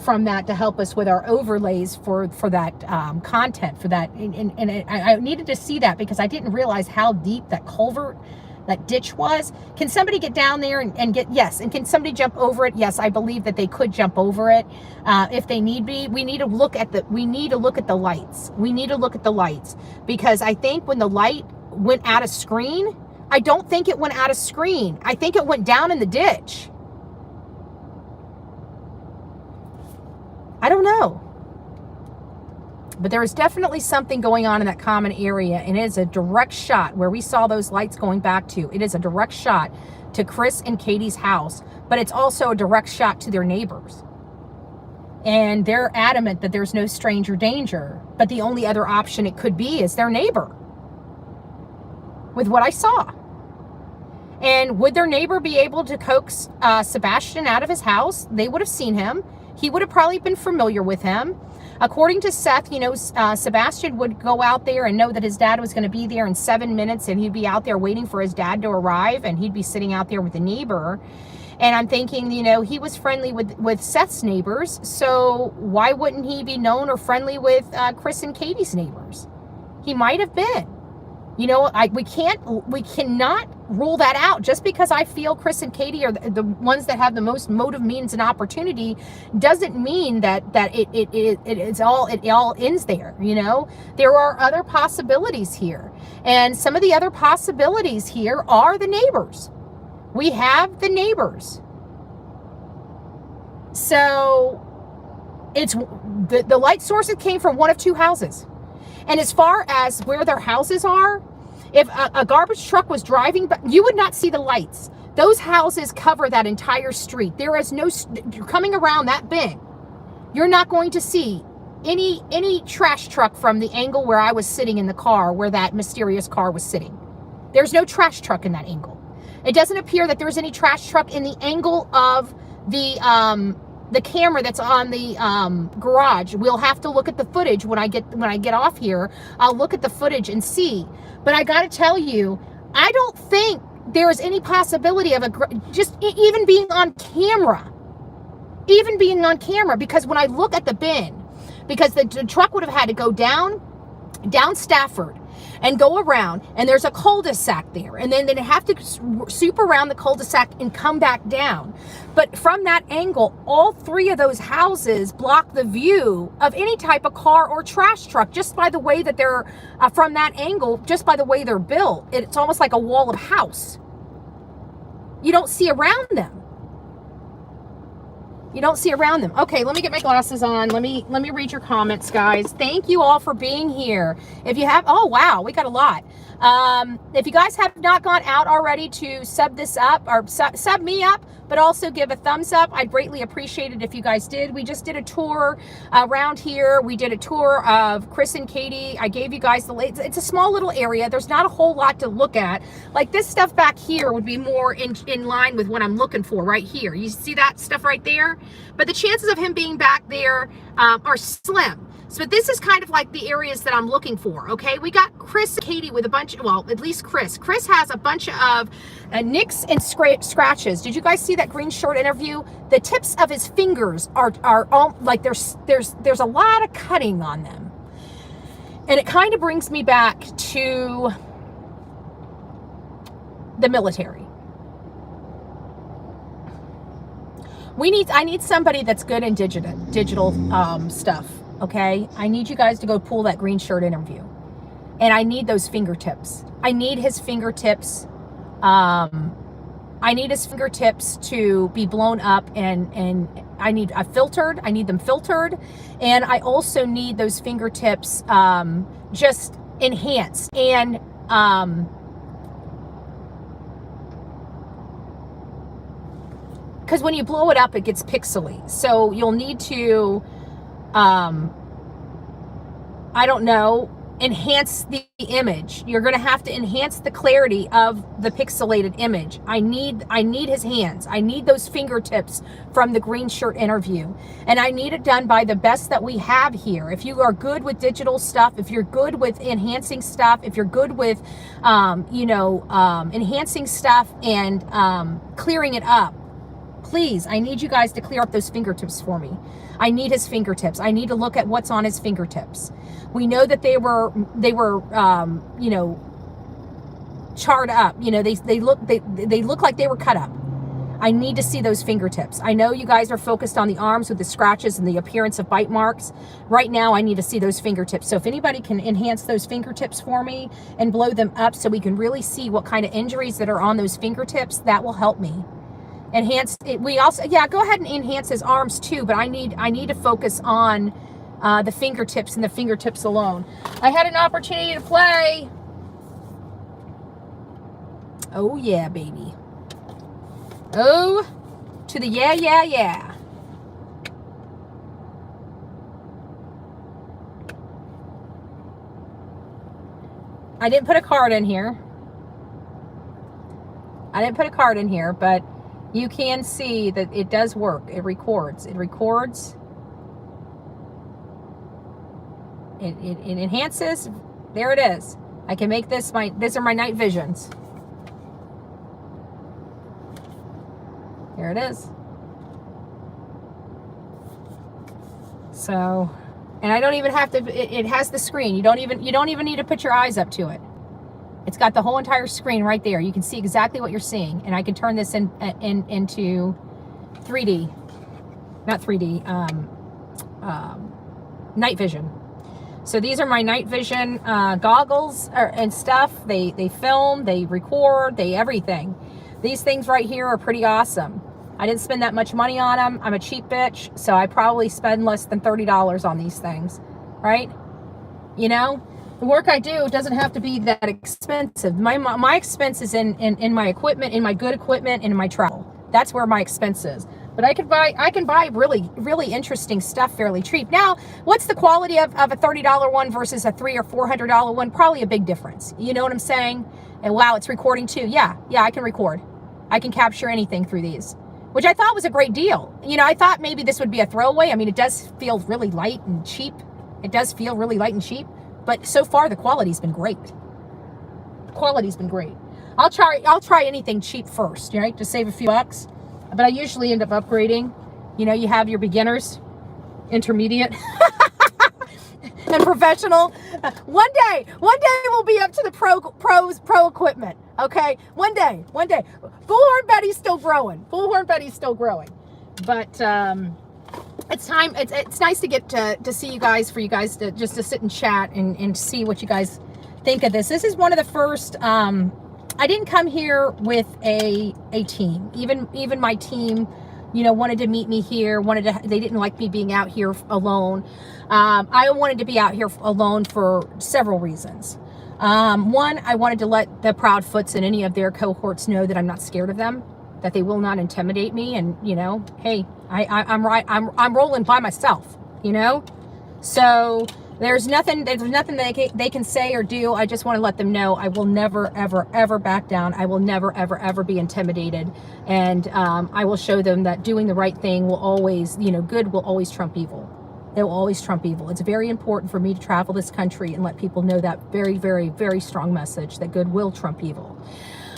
from that to help us with our overlays for that content for that. And I needed to see that because I didn't realize how deep that culvert that ditch was. Can somebody get down there and get, yes, and can somebody jump over it? Yes, I believe that they could jump over it if they need be. We need to look at the lights. We need to look at the lights, because I think when the light went out of screen, I don't think it went out of screen. I think it went down in the ditch. I don't know. But there is definitely something going on in that common area, and it is a direct shot where we saw those lights going back to. It is a direct shot to Chris and Katie's house, but it's also a direct shot to their neighbors. And they're adamant that there's no stranger danger, but the only other option it could be is their neighbor, with what I saw. And would their neighbor be able to coax Sebastian out of his house? They would have seen him. He would have probably been familiar with him. According to Seth, Sebastian would go out there and know that his dad was going to be there in 7 minutes, and he'd be out there waiting for his dad to arrive, and he'd be sitting out there with a neighbor. And I'm thinking, he was friendly with Seth's neighbors, so why wouldn't he be known or friendly with Chris and Katie's neighbors? He might have been. We cannot rule that out. Just because I feel Chris and Katie are the ones that have the most motive, means, and opportunity doesn't mean that it all ends there. There are other possibilities here, and some of the other possibilities here are the neighbors. We have the neighbors. So it's the light sources came from one of two houses. And as far as where their houses are, if a garbage truck was driving, you would not see the lights. Those houses cover that entire street. There is no, you're coming around that bend, you're not going to see any trash truck from the angle where I was sitting in the car, where that mysterious car was sitting. There's no trash truck in that angle. It doesn't appear that there's any trash truck in the angle of the camera that's on the garage. We'll have to look at the footage when I get off here. I'll look at the footage and see. But I got to tell you, I don't think there is any possibility of even being on camera. Even being on camera, because when I look at the bin, because the truck would have had to go down Stafford and go around, and there's a cul-de-sac there, and then they have to swoop around the cul-de-sac and come back down. But from that angle, all three of those houses block the view of any type of car or trash truck, just by the way that they're from that angle, just by the way they're built. It's almost like a wall of house. You don't see around them. You don't see around them. Okay, let me get my glasses on. Let me read your comments, guys. Thank you all for being here. If you have, oh wow, we got a lot. If you guys have not gone out already to sub this up, or sub me up, but also give a thumbs up, I'd greatly appreciate it if you guys did. We just did a tour around here. We did a tour of Chris and Katie. I gave you guys it's a small little area. There's not a whole lot to look at. Like this stuff back here would be more in line with what I'm looking for right here. You see that stuff right there? But the chances of him being back there are slim. So this is kind of like the areas that I'm looking for, okay? We got Chris and Katie with a bunch, well, at least Chris. Chris has a bunch of nicks and scratches. Did you guys see that green shirt interview? The tips of his fingers are all, like there's a lot of cutting on them. And it kind of brings me back to the military. I need somebody that's good in digital stuff. Okay, I need you guys to go pull that green shirt interview, and I need those fingertips. I need his fingertips. I need his fingertips to be blown up, and I need them filtered, and I also need those fingertips just enhanced. And because when you blow it up, it gets pixely, so you'll need to I don't know, enhance the image. You're going to have to enhance the clarity of the pixelated image. I need his hands. I need those fingertips from the green shirt interview. And I need it done by the best that we have here. If you are good with digital stuff, if you're good with enhancing stuff, if you're good with, enhancing stuff and clearing it up, please, I need you guys to clear up those fingertips for me. I need his fingertips. I need to look at what's on his fingertips. We know that they were charred up. You know, they look like they were cut up. I need to see those fingertips. I know you guys are focused on the arms with the scratches and the appearance of bite marks. Right now, I need to see those fingertips. So if anybody can enhance those fingertips for me and blow them up so we can really see what kind of injuries that are on those fingertips, that will help me. Enhance it. We also, yeah, go ahead and enhance his arms too, but I need to focus on the fingertips and the fingertips alone. I had an opportunity to play. Oh yeah, baby. Oh, to the yeah, yeah, yeah. I didn't put a card in here. But you can see that it does work. It records. It records. It enhances. There it is. I can make this these are my night visions. There it is. So, and I don't even have to, it has the screen. You don't even need to put your eyes up to it. It's got the whole entire screen right there. You can see exactly what you're seeing. And I can turn this into 3D, not 3D, night vision. So these are my night vision goggles and stuff. They film, they record, they everything. These things right here are pretty awesome. I didn't spend that much money on them. I'm a cheap bitch, so I probably spend less than $30 on these things, right? You know, the work I do doesn't have to be that expensive. My expense is in my equipment, in my good equipment, and in my travel. That's where my expense is. But I can buy really, really interesting stuff fairly cheap. Now, what's the quality of a $30 one versus a $300 or $400 one? Probably a big difference. You know what I'm saying? And wow, it's recording too. Yeah, I can record. I can capture anything through these, which I thought was a great deal. You know, I thought maybe this would be a throwaway. I mean, it does feel really light and cheap. But so far the quality's been great. I'll try anything cheap first, right? To save a few bucks. But I usually end up upgrading. You know, you have your beginners, intermediate, and professional. One day we'll be up to the pro equipment. Okay, one day. Bullhorn Betty's still growing. But it's time. It's nice to get to see you guys, for you guys to just to sit and chat and see what you guys think of this. This is one of the first. I didn't come here with a team. Even my team, you know, wanted to meet me here. They didn't like me being out here alone. I wanted to be out here alone for several reasons. One, I wanted to let the Proudfoots and any of their cohorts know that I'm not scared of them, that they will not intimidate me, and you know, hey, I'm right. I'm rolling by myself, you know. So there's nothing they can say or do. I just want to let them know I will never, ever back down. I will never, ever be intimidated. And I will show them that doing the right thing will always, you know, good will always trump evil. It will always trump evil. It's very important for me to travel this country and let people know that very, very, very strong message, that good will trump evil.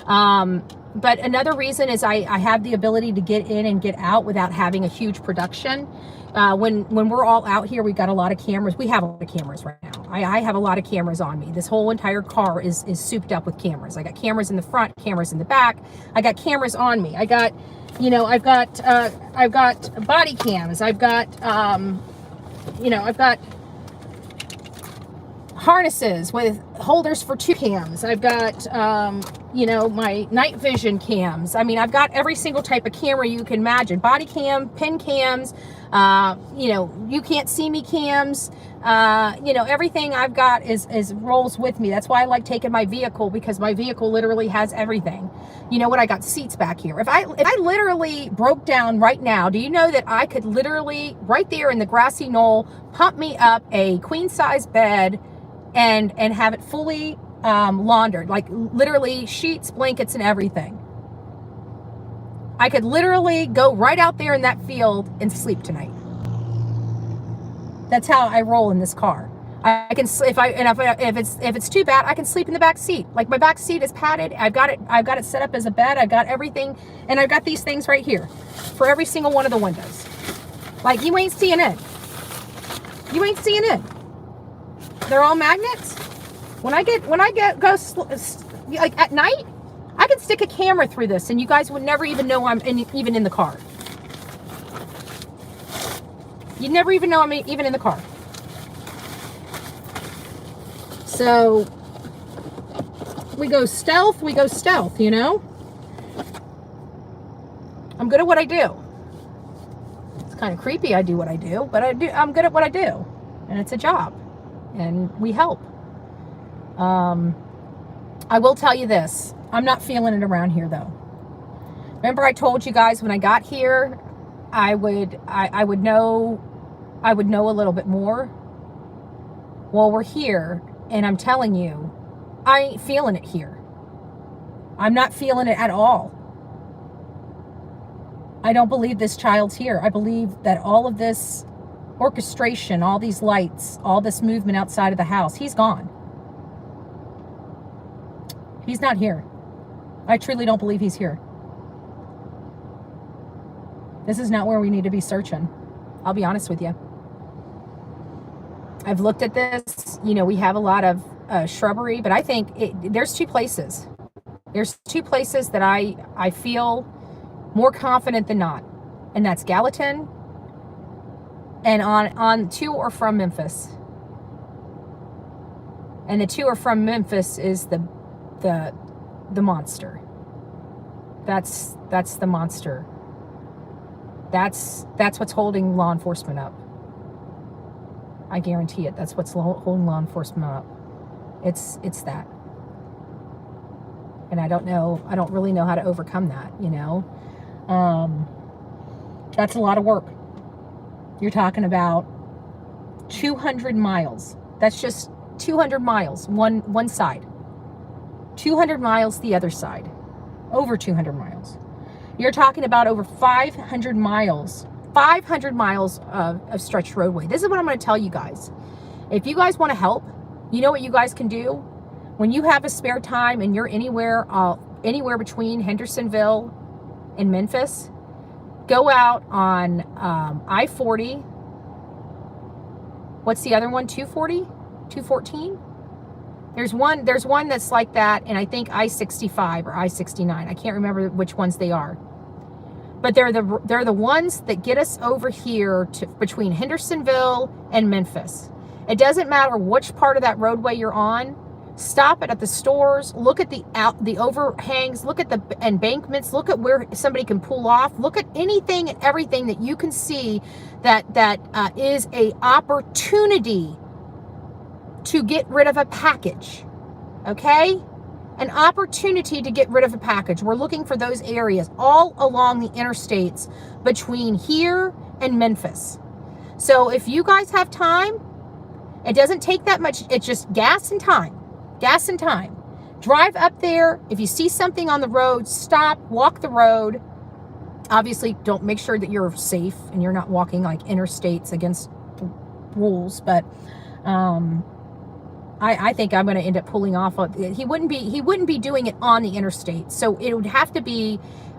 But another reason is I have the ability to get in and get out without having a huge production. When we're all out here, we've got a lot of cameras. We have a lot of cameras right now. I have a lot of cameras on me. This whole entire car is souped up with cameras. I got cameras in the front, cameras in the back. I got cameras on me. I got, you know, I've got body cams. I've got, you know, I've got harnesses with holders for 2 cams. I've got, you know, my night vision cams. I mean, I've got every single type of camera you can imagine. Body cam, pin cams, you know, you can't see me cams. You know, everything I've got is rolls with me. That's why I like taking my vehicle, because my vehicle literally has everything. You know what? I got seats back here. If I literally broke down right now, do you know that I could literally right there in the grassy knoll pump me up a queen size bed and have it fully laundered, like literally sheets, blankets, and everything. I could literally go right out there in that field and sleep tonight. That's how I roll in this car. I can, if it's too bad, I can sleep in the back seat. Like, my back seat is padded. I've got it set up as a bed. I've got everything, and I've got these things right here for every single one of the windows. Like, you ain't seeing it. They're all magnets. When I go like at night, I could stick a camera through this and you guys would never even know I'm even in the car. You'd never even know I'm even in the car. So we go stealth, you know? I'm good at what I do. It's kind of creepy I do what I do, but I'm good at what I do. And it's a job. And we help. I will tell you this. I'm not feeling it around here though. Remember I told you guys when I got here, I would know a little bit more. Well, we're here, and I'm telling you, I ain't feeling it here. I'm not feeling it at all. I don't believe this child's here. I believe that all of this orchestration, all these lights, all this movement outside of the house, he's gone. He's not here. I truly don't believe he's here. This is not where we need to be searching. I'll be honest with you. I've looked at this. You know, we have a lot of shrubbery, but I think there's two places. There's two places that I feel more confident than not. And that's Gallatin and on to or from Memphis. And the to or from Memphis is the monster. That's the monster. That's what's holding law enforcement up. I guarantee it. That's what's holding law enforcement up. It's that. And I don't really know how to overcome that, you know. That's a lot of work. You're talking about 200 miles. That's just 200 miles, one side. 200 miles the other side. Over 200 miles. You're talking about over 500 miles. 500 miles of stretched roadway. This is what I'm going to tell you guys. If you guys want to help, you know what you guys can do? When you have a spare time and you're anywhere between Hendersonville and Memphis, go out on I-40. What's the other one? 240? 214? There's one that's like that, and I think I-65 or I-69. I can't remember which ones they are. But they're the ones that get us over here to between Hendersonville and Memphis. It doesn't matter which part of that roadway you're on. Stop it at the stores. Look at the overhangs. Look at the embankments. Look at where somebody can pull off. Look at anything and everything that you can see that is a opportunity to get rid of a package. Okay? An opportunity to get rid of a package. We're looking for those areas all along the interstates between here and Memphis. So if you guys have time, it doesn't take that much. It's just gas and time. Gas and time. Drive up there. If you see something on the road, stop, walk the road. Obviously, don't make sure that you're safe and you're not walking like interstates against rules, but I think I'm going to end up pulling off. He wouldn't be doing it on the interstate. So it would have to be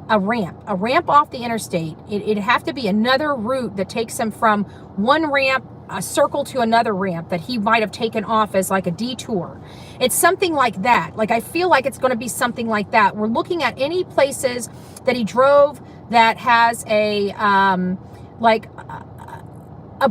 a ramp off the interstate. It'd have to be another route that takes him from one ramp, a circle to another ramp that he might have taken off as like a detour. It's something like that. Like, I feel like it's going to be something like that. We're looking at any places that he drove that has a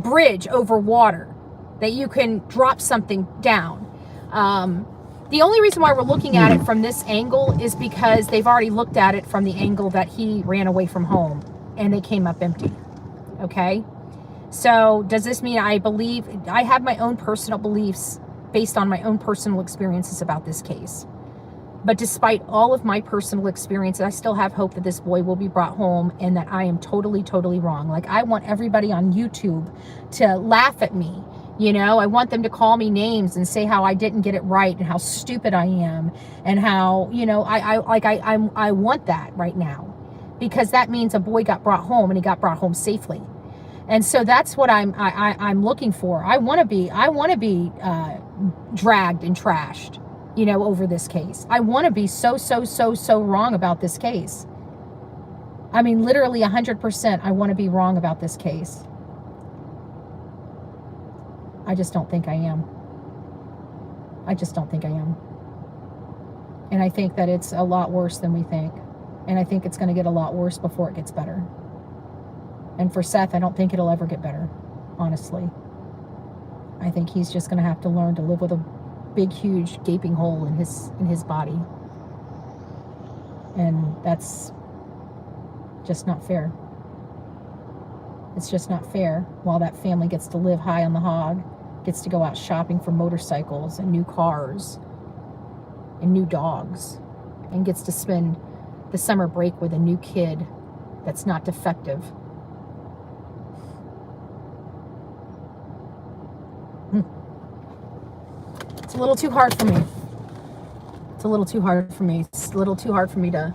bridge over water that you can drop something down. The only reason why we're looking at it from this angle is because they've already looked at it from the angle that he ran away from home and they came up empty. Okay? So does this mean I have my own personal beliefs based on my own personal experiences about this case? But despite all of my personal experiences, I still have hope that this boy will be brought home and that I am totally, totally wrong. Like, I want everybody on YouTube to laugh at me. You know, I want them to call me names and say how I didn't get it right and how stupid I am and how, you know, I want that right now, because that means a boy got brought home and he got brought home safely. And so that's what I'm looking for. I want to be dragged and trashed, you know, over this case. I want to be so wrong about this case. I mean, literally 100%. I want to be wrong about this case. I just don't think I am. I just don't think I am. And I think that it's a lot worse than we think. And I think it's going to get a lot worse before it gets better. And for Seth, I don't think it'll ever get better, honestly. I think he's just going to have to learn to live with a big, huge, gaping hole in his body. And that's just not fair. It's just not fair while that family gets to live high on the hog, gets to go out shopping for motorcycles and new cars and new dogs, and gets to spend the summer break with a new kid that's not defective. It's a little too hard for me. It's a little too hard for me. It's a little too hard for me to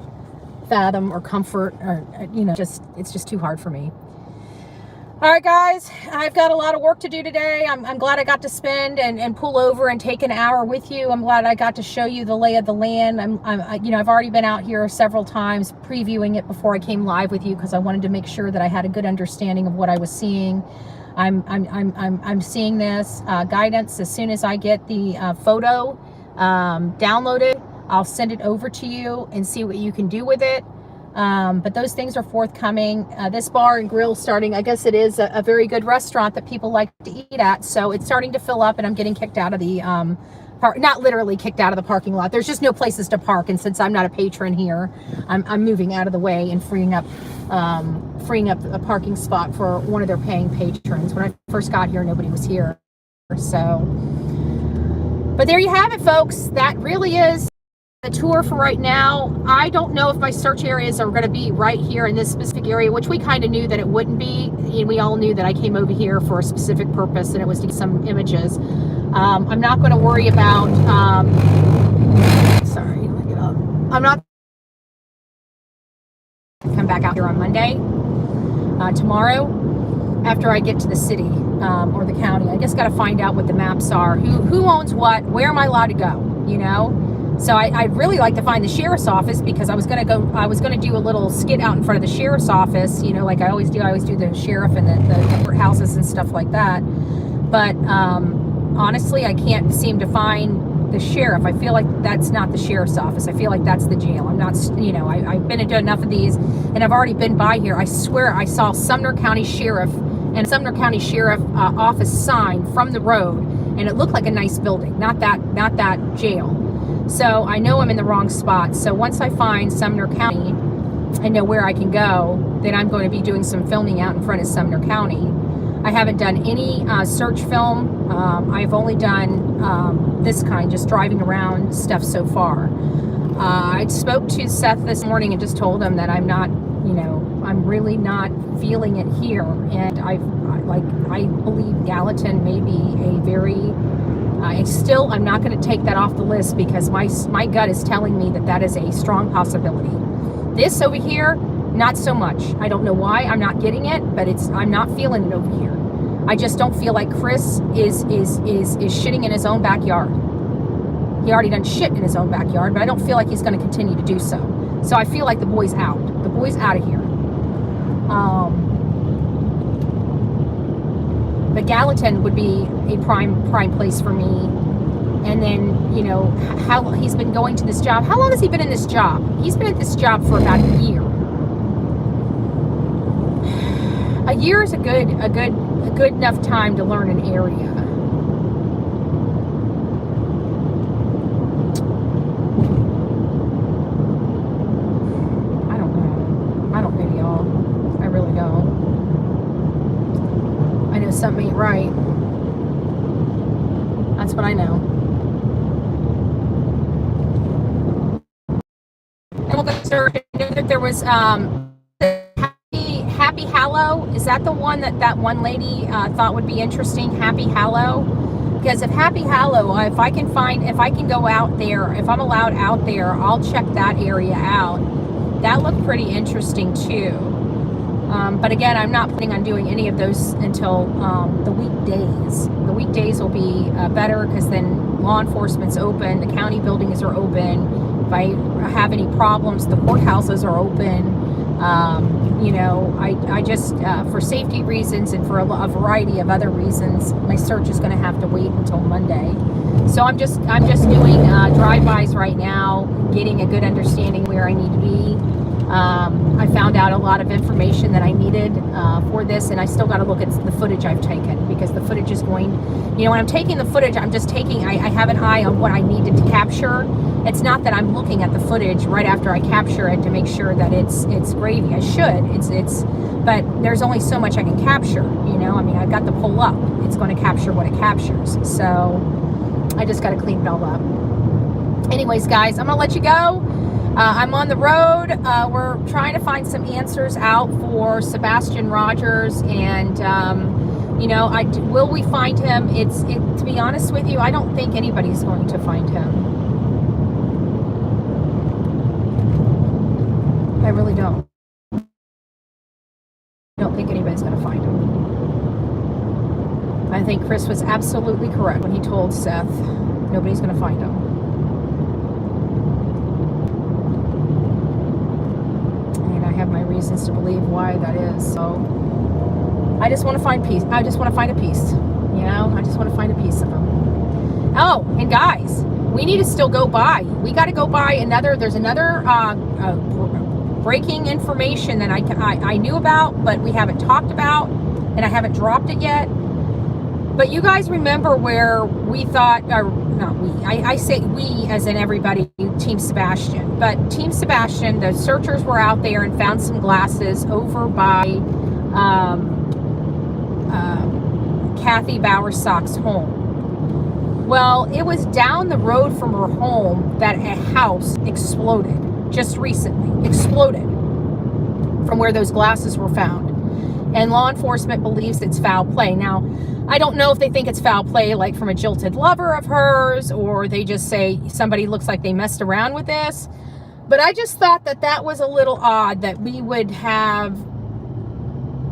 fathom or comfort, or, you know, it's just too hard for me. All right, guys, I've got a lot of work to do today. I'm glad I got to spend and pull over and take an hour with you. I'm glad I got to show you the lay of the land. I've already been out here several times previewing it before I came live with you, because I wanted to make sure that I had a good understanding of what I was seeing. I'm seeing this guidance. As soon as I get the photo downloaded, I'll send it over to you and see what you can do with it. But those things are forthcoming. This bar and grill starting, I guess it is a very good restaurant that people like to eat at. So it's starting to fill up, and I'm getting kicked out of the not literally kicked out of the parking lot. There's just no places to park. And since I'm not a patron here, I'm moving out of the way and freeing up a parking spot for one of their paying patrons. When I first got here, nobody was here. So, but there you have it, folks. That really is the tour for right now. I don't know if my search areas are going to be right here in this specific area, which we kind of knew that it wouldn't be. And we all knew that I came over here for a specific purpose, and it was to get some images. I'm not going to worry about, sorry, let me get up. I'm not come back out here on Monday, tomorrow, after I get to the city or the county. I just got to find out what the maps are, who owns what, where am I allowed to go, you know? So I'd really like to find the sheriff's office, because I was going to do a little skit out in front of the sheriff's office, you know, like I always do. I always do the sheriff and the courthouses and stuff like that. But honestly, I can't seem to find the sheriff. I feel like that's not the sheriff's office. I feel like that's the jail. I'm not, you know, I've been into enough of these, and I've already been by here. I swear I saw Sumner County Sheriff and Sumner County Sheriff office sign from the road, and it looked like a nice building, not that jail. So I know I'm in the wrong spot. So once I find Sumner County and know where I can go, then I'm going to be doing some filming out in front of Sumner County. I haven't done any search film. I've only done this kind, just driving around stuff so far. I spoke to Seth this morning and just told him that I'm not, you know, I'm really not feeling it here. And I believe Gallatin may be a very, I'm not going to take that off the list, because my gut is telling me that is a strong possibility. This over here, not so much. I don't know why I'm not getting it, but I'm not feeling it over here. I just don't feel like Chris is shitting in his own backyard. He already done shit in his own backyard, but I don't feel like he's going to continue to do so. So I feel like the boy's out. The boy's out of here. But Gallatin would be a prime place for me. And then, you know, how he's been going to this job. How long has he been in this job? He's been at this job for about a year. A year is a good enough time to learn an area. I don't know, y'all. I really don't. I know something ain't right. That's what I know. And we'll go search. I know that there was Happy Hallow. Is that the one that one lady thought would be interesting? Happy Hallow. Because if Happy Hallow, if I can go out there, if I'm allowed out there, I'll check that area out. That looked pretty interesting too. But again, I'm not planning on doing any of those until the weekdays. The weekdays will be better, because then law enforcement's open, the county buildings are open. If I have any problems, the courthouses are open. You know, I just, for safety reasons and for a variety of other reasons, my search is going to have to wait until Monday. So I'm just doing drive-bys right now, getting a good understanding where I need to be. I found out a lot of information that I needed for this, and I still got to look at the footage I've taken, because the footage is going, when I'm taking the footage, I'm just taking, I have an eye on what I needed to capture. It's not that I'm looking at the footage right after I capture it to make sure that it's gravy. I should. But there's only so much I can capture, I mean, I've got the pull up. It's going to capture what it captures. So I just got to clean it all up. Anyways, guys, I'm going to let you go. I'm on the road. We're trying to find some answers out for Sebastian Rogers, and will we find him? To be honest with you, I don't think anybody's going to find him. I really don't. I don't think anybody's going to find him. I think Chris was absolutely correct when he told Seth nobody's going to find him. I have my reasons to believe why that is. So I just want to find peace. I just want to find a piece. I just want to find a piece of them. Oh, and guys, we need to still go by. We got to go by there's another breaking information that I knew about, but we haven't talked about, and I haven't dropped it yet. But you guys remember where we thought, or not we, I say we as in everybody, Team Sebastian. But Team Sebastian, the searchers were out there and found some glasses over by Kathy Bowersox's home. Well, it was down the road from her home that a house exploded just recently. Exploded from where those glasses were found. And law enforcement believes it's foul play. Now, I don't know if they think it's foul play like from a jilted lover of hers, or they just say somebody looks like they messed around with this. But I just thought that was a little odd that we would have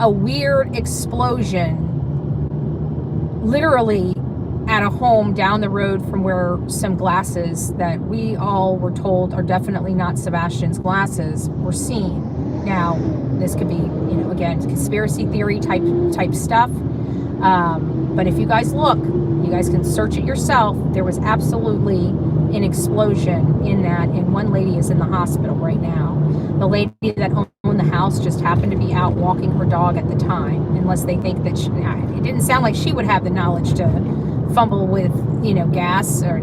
a weird explosion literally at a home down the road from where some glasses that we all were told are definitely not Sebastian's glasses were seen. Now, this could be, again, conspiracy theory type stuff. But if you guys look, you guys can search it yourself. There was absolutely an explosion in that, and one lady is in the hospital right now. The lady that owned the house just happened to be out walking her dog at the time, unless they think that it didn't sound like she would have the knowledge to fumble with, gas or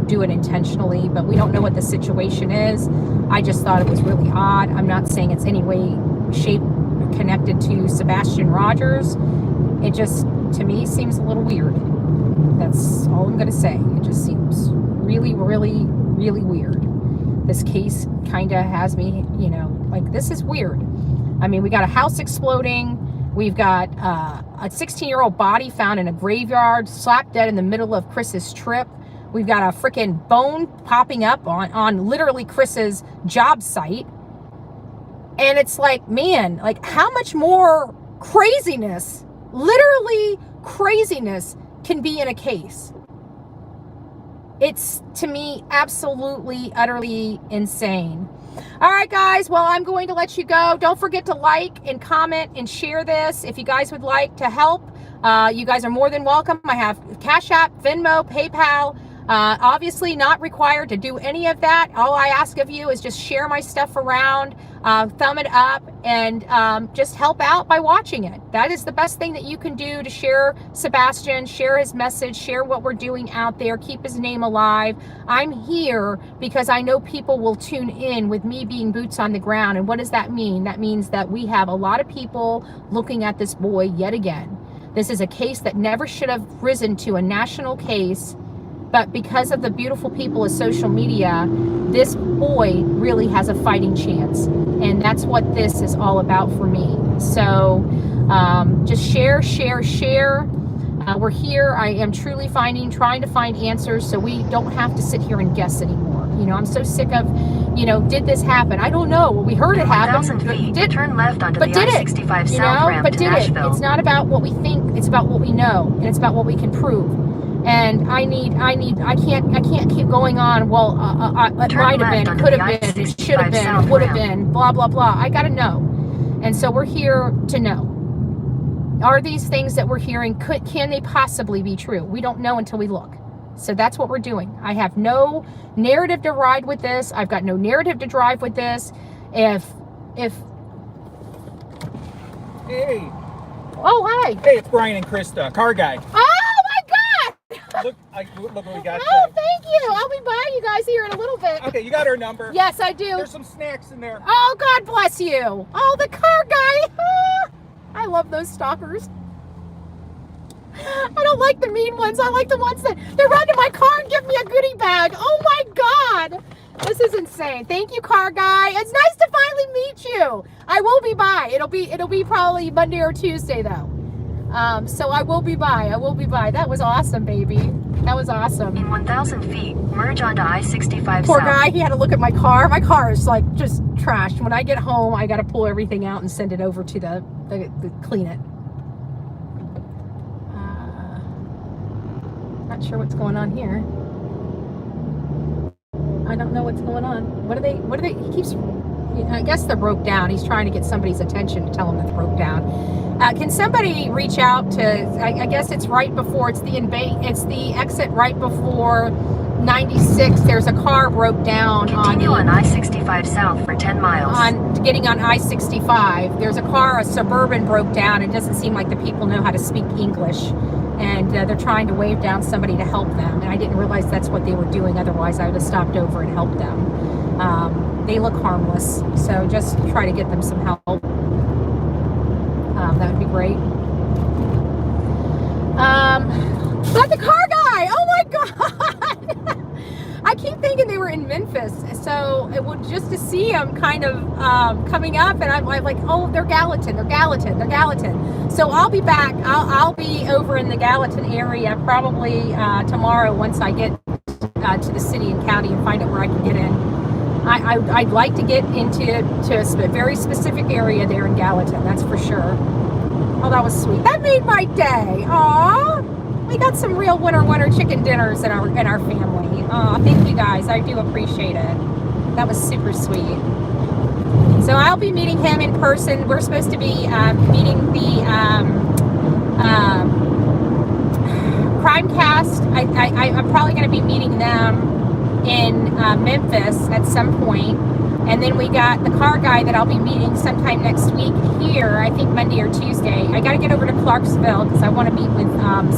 do it intentionally, but we don't know what the situation is. I just thought it was really odd. I'm not saying it's any way, shape connected to Sebastian Rogers. It just, to me, seems a little weird. That's all I'm going to say. It just seems really, really, really weird. This case kind of has me, like, this is weird. I mean, we got a house exploding. We've got a 16-year-old body found in a graveyard, slapped dead in the middle of Chris's trip. We've got a freaking bone popping up on literally Chris's job site. And it's like, man, like, how much more craziness, literally craziness, can be in a case? It's, to me, absolutely, utterly insane. All right, guys. Well, I'm going to let you go. Don't forget to like and comment and share this. If you guys would like to help, you guys are more than welcome. I have Cash App, Venmo, PayPal. Obviously not required to do any of that. All I ask of you is just share my stuff around, thumb it up, and just help out by watching it. That is the best thing that you can do to share Sebastian, share his message, share what we're doing out there, keep his name alive. I'm here because I know people will tune in with me being boots on the ground. And what does that mean? That means that we have a lot of people looking at this boy yet again. This is a case that never should have risen to a national case. But because of the beautiful people of social media, this boy really has a fighting chance. And that's what this is all about for me. So just share. We're here. I am truly trying to find answers so we don't have to sit here and guess anymore. I'm so sick of, did this happen? I don't know. We heard it happen. Turn left onto the I-65 south ramp to Nashville. It's not about what we think. It's about what we know. And it's about what we can prove. And I can't keep going on. Well, it might have been, could have been, it should have been, would have been, blah, blah, blah. I got to know. And so we're here to know. Are these things that we're hearing, can they possibly be true? We don't know until we look. So that's what we're doing. I have no narrative to ride with this. I've got no narrative to drive with this. If Hey. Oh, hi. Hey, it's Brian and Krista, car guy. Oh my God! Look what we got. Oh, thank you. I'll be by you guys here in a little bit. Okay, you got our number. Yes, I do. There's some snacks in there. Oh, God bless you. Oh, the car guy. I love those stalkers. I don't like the mean ones. I like the ones that they run to my car and give me a goodie bag. Oh my God. This is insane. Thank you, car guy. It's nice to finally meet you. I will be by. It'll be probably Monday or Tuesday though. So I will be by. That was awesome, baby. That was awesome. In 1,000 feet, merge onto I-65 Poor south. guy, he had to look at my car. My car is like just trashed. When I get home, I got to pull everything out and send it over to the clean it. Not sure what's going on here. I don't know what's going on. What are they, he keeps, I guess they're broke down. He's trying to get somebody's attention to tell him it's broke down. Can somebody reach out to, I guess it's right before, it's the exit right before 96. There's a car broke down. Continue on I-65 south for 10 miles. Getting on I-65. There's a Suburban broke down. It doesn't seem like the people know how to speak English. And they're trying to wave down somebody to help them. And I didn't realize that's what they were doing. Otherwise, I would have stopped over and helped them. They look harmless. So just try to get them some help. That would be great. But the car guy! Oh my God! I keep thinking they were in Memphis. So it would just to see them kind of coming up. And I'm like, oh, they're Gallatin. So I'll be back. I'll be over in the Gallatin area probably tomorrow once I get to the city and county and find out where I can get in. I'd like to get into a very specific area there in Gallatin, that's for sure. Oh, that was sweet. That made my day. Aw, we got some real winter chicken dinners in our family. Aw, thank you guys. I do appreciate it. That was super sweet. So I'll be meeting him in person. We're supposed to be meeting the Crime Cast. I'm probably going to be meeting them in Memphis at some point. And then we got the car guy that I'll be meeting sometime next week here, I think Monday or Tuesday. I got to get over to Clarksville because I want to meet with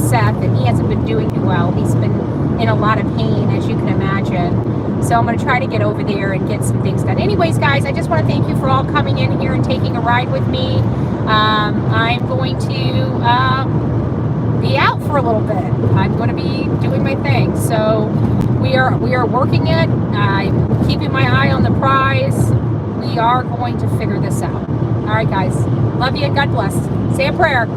Seth, and he hasn't been doing too well. He's been in a lot of pain, as you can imagine. So I'm going to try to get over there and get some things done. Anyways, guys, I just want to thank you for all coming in here and taking a ride with me. I'm going to be out for a little bit. I'm going to be doing my thing. So we are working it. I'm keeping my eye on the prize. We are going to figure this out. All right, guys. Love you and God bless. Say a prayer.